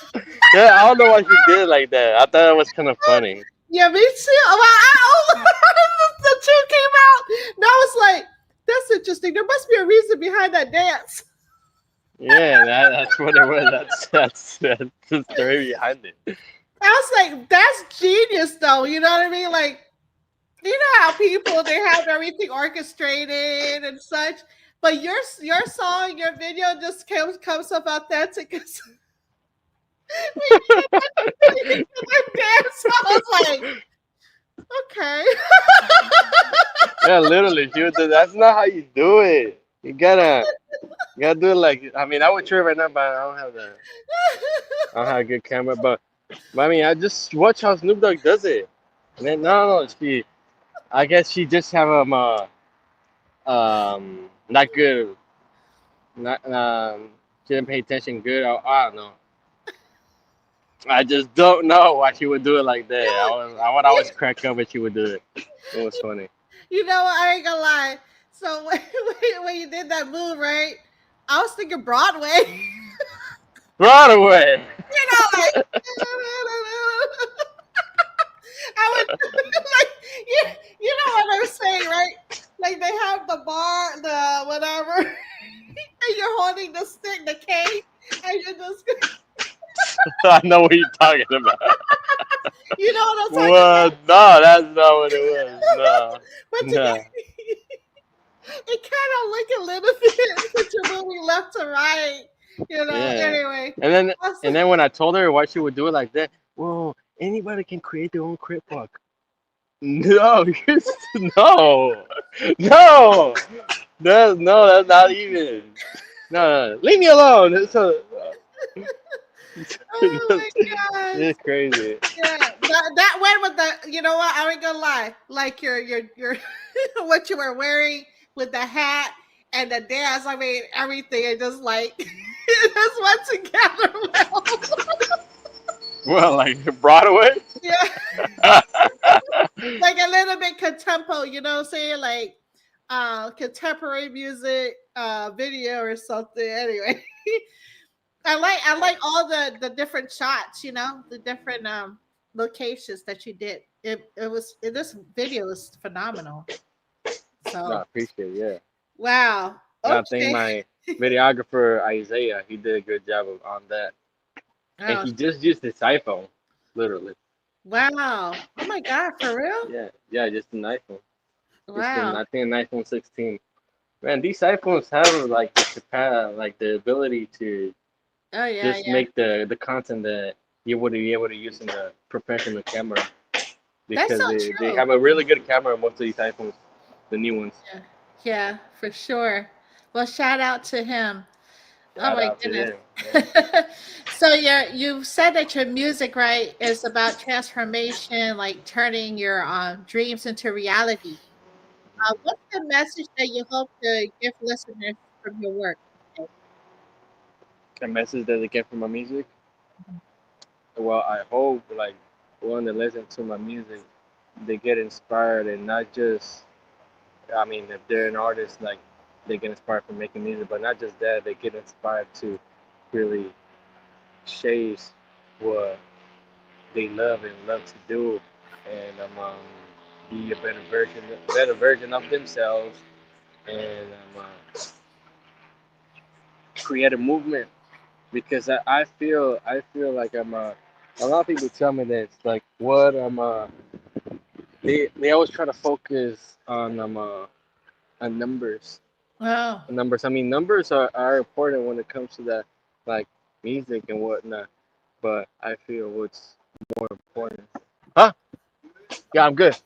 Yeah, I don't know why she did it like that. I thought it was kind of funny. Yeah, me too. Well, the two came out. And I was like, that's interesting. There must be a reason behind that dance. Yeah, that's what it was. That's the story behind it. I was like, that's genius, though. You know what I mean? Like, you know how people they have everything orchestrated and such, but your song, your video just comes up authentic. We did that dance. I was like, okay. Yeah, literally, she would do. That's not how you do it. You gotta do it like. I mean, I would try right now, but I don't have a good camera. But I mean, I just watch how Snoop Dogg does it. And then no, she. I guess she just have not good, not she didn't pay attention good. I don't know. I just don't know why she would do it like that. I would always crack up when she would do it. It was funny. You know what? I ain't gonna lie. So when you did that move, right? I was thinking Broadway. Broadway. You know, like I would like you know what I'm saying, right? Like they have the bar, the whatever. and you're holding the stick, the cane, and you're just, I know what you're talking about. you know what I'm talking What? No, that's not what it was. about? No, But you got, no. it kind of look a little bit since you're moving left to right, you know. Yeah. Anyway, And then also, and then when I told her why she would do it like that, well, anybody can create their own crip walk. No, no, no, no, that's not even. No, no, leave me alone. oh my gosh. It's crazy. Yeah, that one with the, you know what? I ain't gonna lie. Like your what you were wearing with the hat and the dance. I mean, everything. It just like it just went together well. Well, like Broadway. Yeah, like a little bit contempo. You know what I'm saying? Like contemporary music video or something. Anyway, I like all the different shots. You know, the different locations that you did. This video is phenomenal. No, I So appreciate it. Yeah. wow. And I think Okay. my videographer Isaiah, he did a good job on that, and Oh, he just used his iPhone, literally. wow. Oh my God, for real? Yeah, yeah, just an iPhone. Just an, Wow. I think an iPhone 16. Man, these iPhones have like like the ability to Oh yeah, just yeah. make the content that you would be able to use in a professional camera That's so because they true. have a really good camera. Most of these iPhones, the new ones. Yeah. Yeah, for sure. Well, shout out to him. Oh Shout my out to goodness. him. Yeah. So you said that your music, right, is about transformation, like turning your dreams into reality. What's the message that you hope to give listeners from your work? A message that they get from my music. Well, I hope like when they listen to my music, they get inspired and not just. I mean, if they're an artist, like they get inspired from making music, but not just that, they get inspired to really chase what they love and love to do, and be a better version of themselves, and create a movement. Because I feel like a lot of people tell me that it's like what they always try to focus on numbers. Oh, Numbers. I mean, numbers are important when it comes to that, like music and whatnot. But I feel what's more important. Huh? Yeah, I'm good.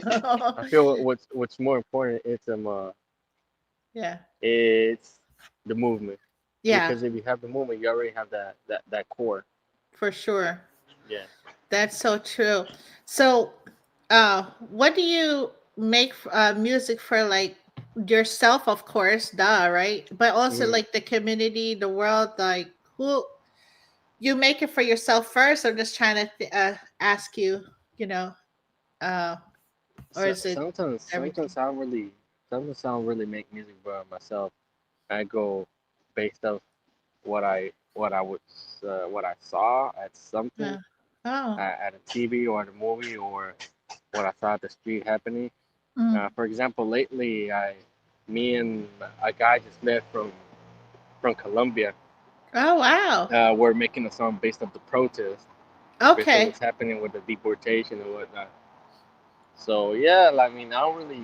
I feel what's more important is yeah, it's the movement. yeah, Because if you have the movement, you already have that core. for sure. Yeah. That's so true. So, what do you make music for? Like yourself, of course, duh, right? But also Mm. like the community, the world. Like who you make it for yourself first? I'm just trying to ask you, you know, uh, or So, is it everything? sometimes I don't really make music by myself. I go based off what I saw at something Oh, at a TV or at a movie or what I saw at the street happening. mm. For example, lately me and a guy just met from Colombia. Oh, wow. We're making a song based off the protest, based on Okay. what's happening with the deportation and whatnot. So yeah, like, I mean, I don't really,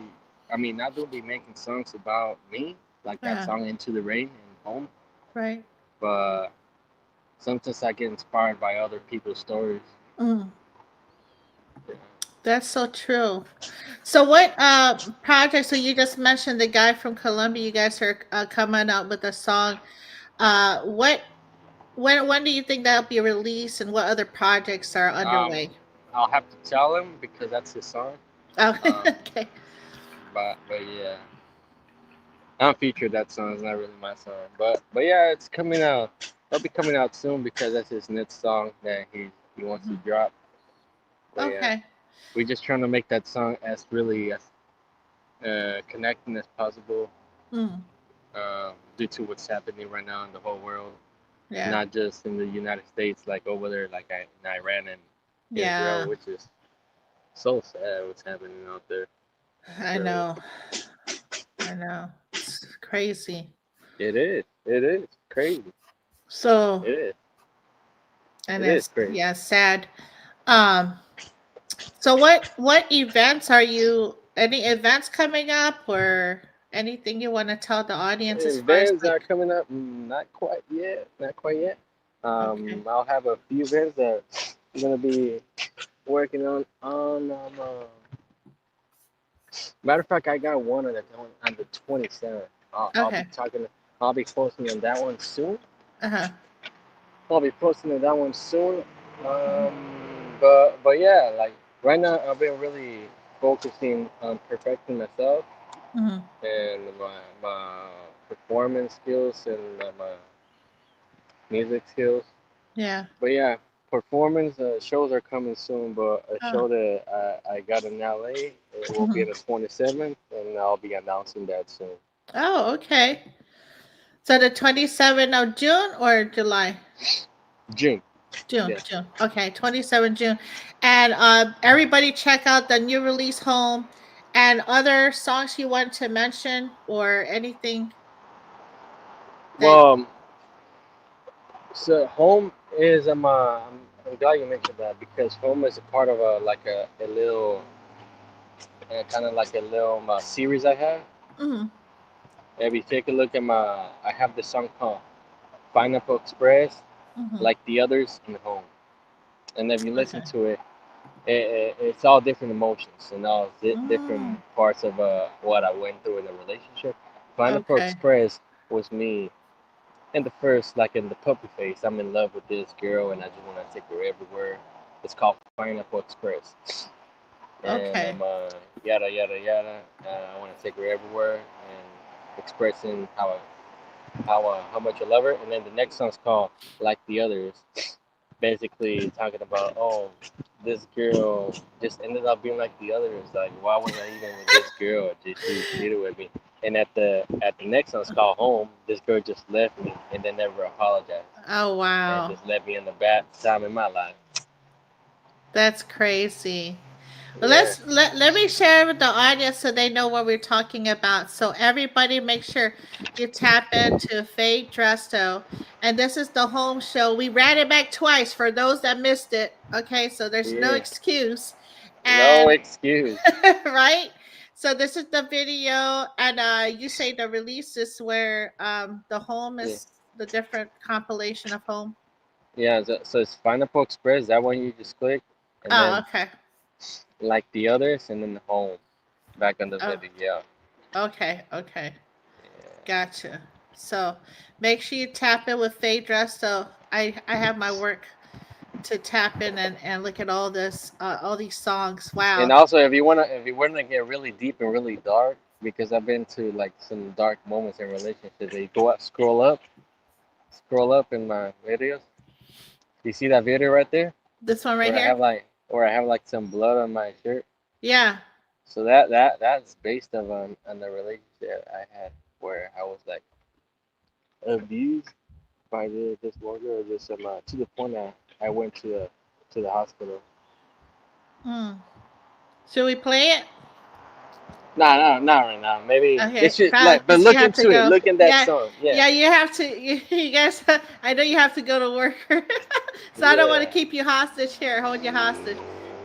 I mean, I do be making songs about me, like that Uh, song "Into the Rain" and "Home," right. but sometimes I get inspired by other people's stories. Mm. That's so true. So what project, so you just mentioned the guy from Colombia, you guys are coming out with a song. What when do you think that'll be released and what other projects are Um, underway? I'll have to tell him because that's his song. Oh, Um, okay. but yeah, I don't feature that song. It's not really my song. But yeah, it's coming out. It'll be coming out soon because that's his next song that he wants to Mhm. drop. But yeah, Okay. we're just trying to make that song as really as connecting as possible, Mm. due to what's happening right now in the whole world, Yeah. not just in the United States, like over there, like in Iran and Israel, Yeah. which is so sad what's happening out there. I So know. I know. crazy. It is. It is crazy. So, It is. and It is it's crazy. yeah, sad. Um, so what events are you? Any events coming up, or anything you want to tell the audience as far as Events are like? coming up. Not quite yet. Not quite yet. Okay. I'll have a few events that I'm gonna be working on. Matter of fact, I got one on the 27th. I'll be Okay. talking. I'll be posting on that one soon. Uh-huh. I'll be posting on that one soon. Mhm. But yeah, like right now, I've been really focusing on perfecting myself Mhm. and my performance skills and my music skills. Yeah. But yeah, performance shows are coming soon. But a Oh. show that I got in LA, it will be on Mhm. the 27th, and I'll be announcing that soon. Oh, okay. So the 27th of June or July? June. June, Yes. June. Okay, 27 June. And everybody check out the new release Home and other songs you want to mention or anything that Well, so home is I'm glad you mentioned that because home is a part of a little kind of like a little series I have. mm, If you take a look at I have this song called Pineapple Express, mhm. like the others, in home. And if you listen Okay. to it's all different emotions and all different Mm, parts of what I went through in a relationship. Pineapple okay. Express was me in the first, like in the puppy face. I'm in love with this girl and I just want to take her everywhere. It's called Pineapple Express, and Okay. I'm yada yada yada. I want to take her everywhere and expressing how much I love her. And then the next song's called Like the Others, basically talking about this girl just ended up being like the others. Like why was I even with this girl? Did she cheated with me? And at the next song's called Home, this girl just left me and then never apologized Oh, and wow. just left me in the bad time in my life. That's crazy. Well, Yeah. let me share with the audience so they know what we're talking about. So everybody, make sure you tap into Faye Dresto, and this is the home show. We ran it back twice for those that missed it. Okay, so there's no Yeah. excuse, No and excuse. right. So this is the video, and you say the release is where the home Yeah. is the different compilation of home. Yeah. So it's Pineapple Express. That one you just click, and Oh, then okay. like the others, and then Home back on the Oh, video. Yeah. okay, okay. Yeah. Gotcha. So make sure you tap in with Phaedra. So I have my work to tap in and look at all these songs. And Wow. also, if you wanna get really deep and really dark, because I've been to like some dark moments in relationships. You go up, scroll up in my videos. You see that video right there, This one right where I here. have like, where I have like some blood on my shirt. Yeah. So that's based on the relationship I had where I was like abused by this one girl, just to the point that I went to the hospital. Hmm. Should we play it? Nah, not right now. Maybe it Okay. should Probably like, but because you look have to into it. go. Look in that Yeah. song. Yeah, Yeah. You have to. You guys. I know you have to go to work. So I don't want to yeah. keep you hostage here. Hold you hostage.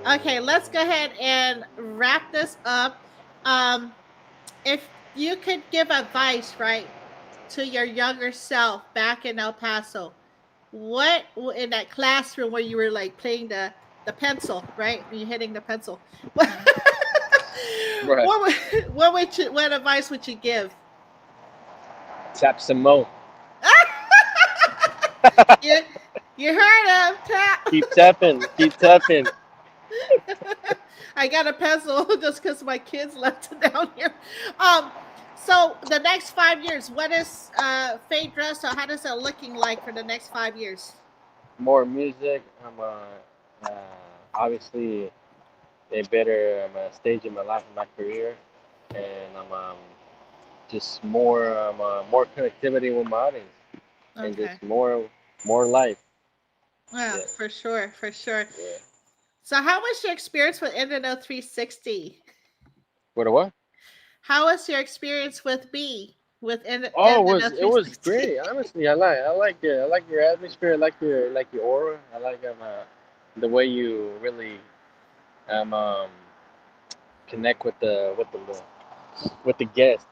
Okay. Let's go ahead and wrap this up. Um, if you could give advice, right, to your younger self back in El Paso, what in that classroom where you were like playing the pencil, right? You're hitting the pencil. What Right. what advice would you give? Tap some more. you you heard him tap. Keep tapping. Keep tapping. I got a pencil just because my kids left it down here. Um, so the next 5 years, what is Faye Dress or how does it looking like for the next 5 years? More music. Obviously a better stage in my life and my career, and just more connectivity with my audience, and Okay. just more life. Yeah, Yeah, for sure, for sure. yeah. So, how was your experience with Internet 360? What a what? How was your experience with B? within Oh, in the it was 360. great. Honestly, I like your atmosphere. I like your aura. I like the way you really um connect with the guest.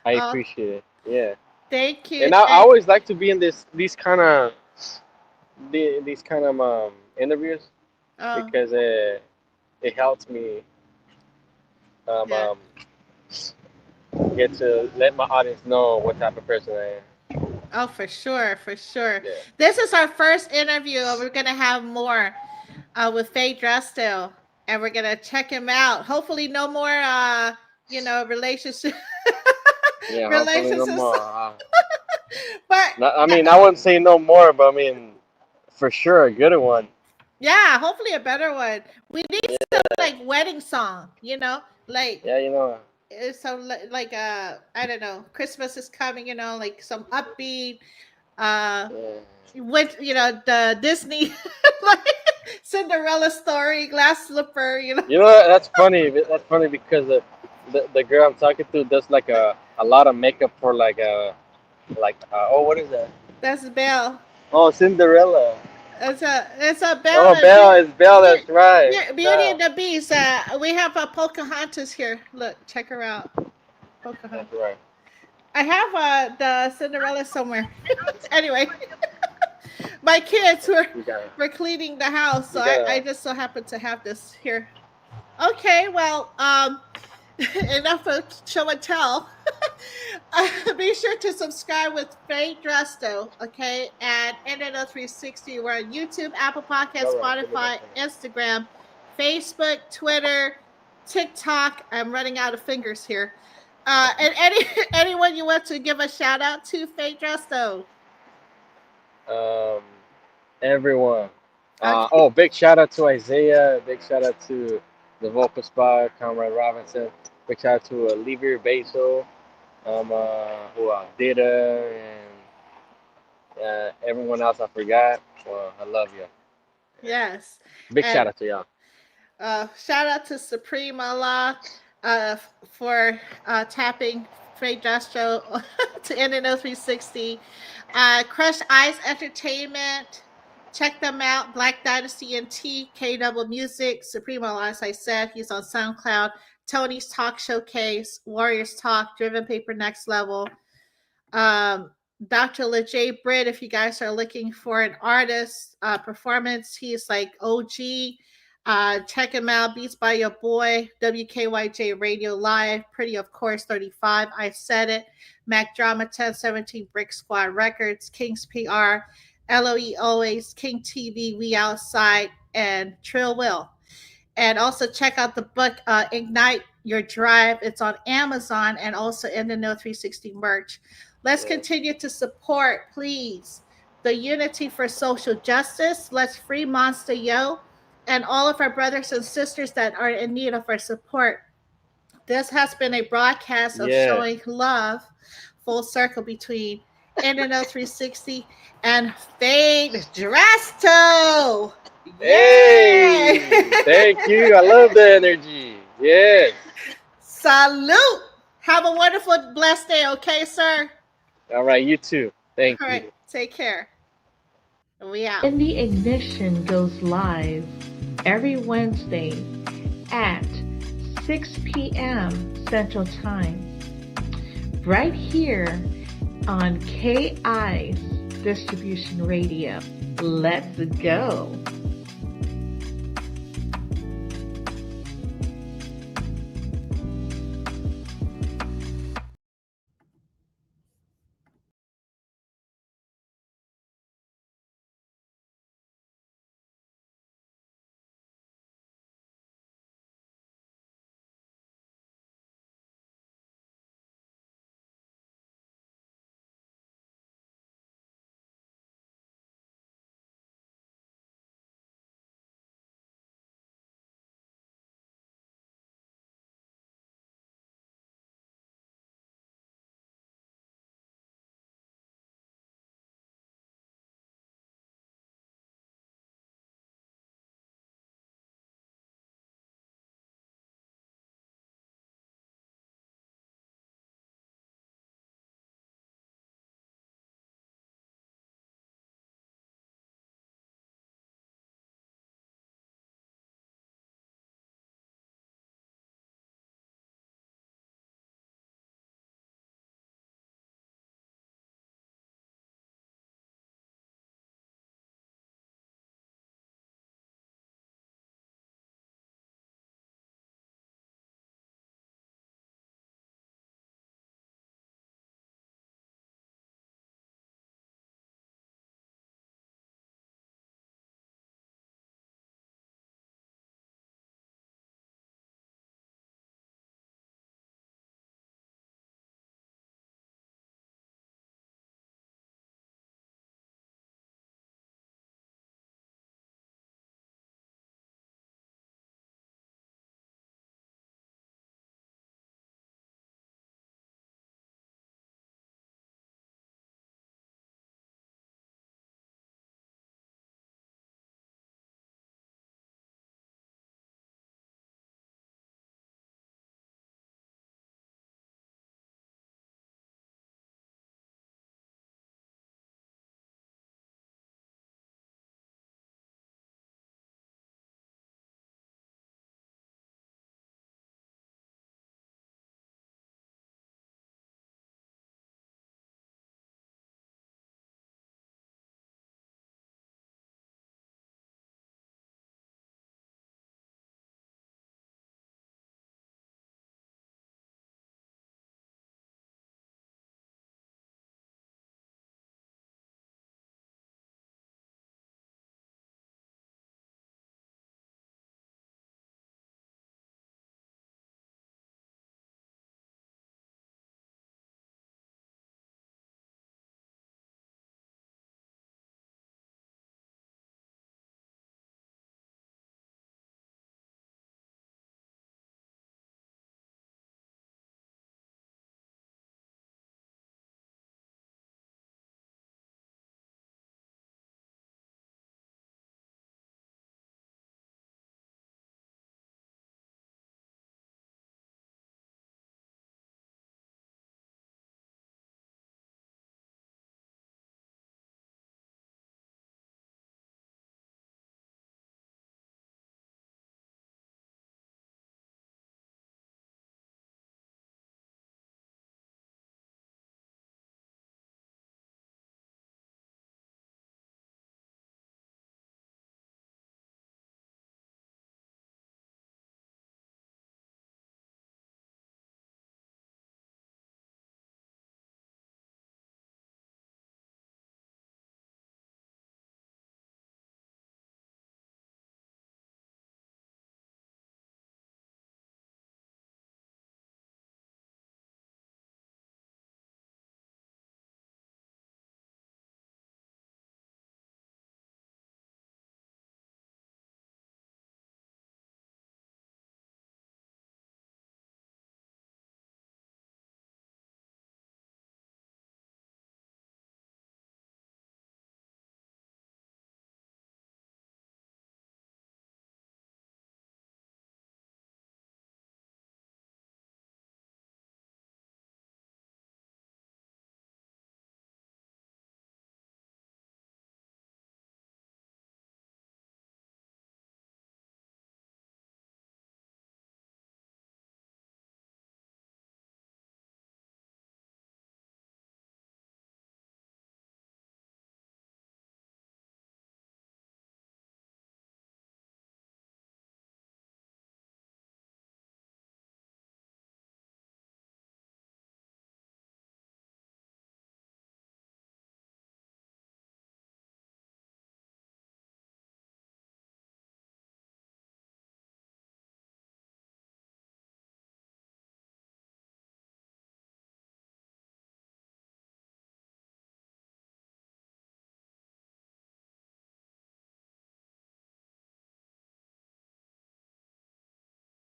I Oh, appreciate it. Yeah, thank you. and I always like to be in these kind of these kind of interviews Oh, because it helps me um, yeah. um get to let my audience know what type of person I am. Oh, for sure, for sure. Yeah. This is our first interview. We're gonna have more with Faye Dresto, and we're gonna check him out. Hopefully, no more relationship Yeah, hopefully no relationships. more. But I mean, I wouldn't say no more, but I mean, for sure, a good one. yeah, hopefully a better one. We need some Yeah, like wedding song, like yeah, you know. like I don't know, Christmas is coming, like some upbeat uh Yeah. with the Disney like Cinderella story, glass slipper. You know what? That's funny. That's funny because the girl I'm talking to does like a lot of makeup for oh, what is that? That's Belle. Oh, Cinderella. It's a Oh, Belle. Belle is Belle. Beauty, That's right. Beauty and Belle. the Beast. We have a Pocahontas here. Look, check her out. That's Pocahontas. right. I have the Cinderella somewhere. Anyway, my kids You got it. were cleaning the house, so You I gotta. just so happen to have this here. Okay, well, enough of show and tell. Be sure to subscribe with Faye Dresto, okay? And NNO360. We're on YouTube, Apple Podcasts, All right. Give me one Spotify, second. Instagram, Facebook, Twitter, TikTok. I'm running out of fingers here. And anyone you want to give a shout out to, Faye Dresto. Um, everyone. Okay. Big shout out to Isaiah. Big shout out to the vocal spot, Comrade Robinson. Big shout out to Lever Basil. Who Dita and everyone else I forgot. Well, I love you. Yes. Big shout And out to y'all. shout out to Supreme Allah for tapping Faye Destro to NNO 360. Crush Eyes Entertainment. Check them out. Black Dynasty and T, K Double Music, Supreme Allah, as I said, he's on SoundCloud. Tony's Talk Showcase, Warriors Talk, Driven Paper Next Level. Um, Dr. LeJay Britt, if you guys are looking for an artist performance, he's like OG. Check him out. Beats by your boy, WKYJ Radio Live. Pretty, of course, 35. I said it. Mac Drama 1017, Brick Squad Records, King's PR, LOE Always, King TV, We Outside, and Trill Will. And also check out the book Ignite Your Drive. It's on Amazon and also in the No 360 merch. Let's Yeah. continue to support, please, the Unity for Social Justice. Let's free Monster Yo and all of our brothers and sisters that are in need of our support. This has been a broadcast of Yeah. showing love, full circle between NNO 360 and Fade Dresto. Hey, Yay! thank you. I love the energy. Yes. Salute. Have a wonderful, blessed day, okay, sir? All right. You too. Thank All right. you. Take care. We out. In the Ignition goes live every Wednesday at 6 p.m. Central Time, right here on KI's Distribution Radio. Let's go.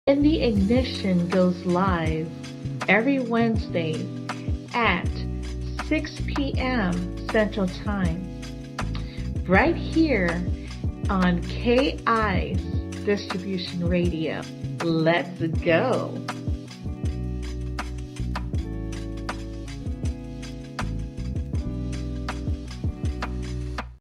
In the Ignition goes live every Wednesday at 6 p.m. Central Time, right here on KI's Distribution Radio. Let's go.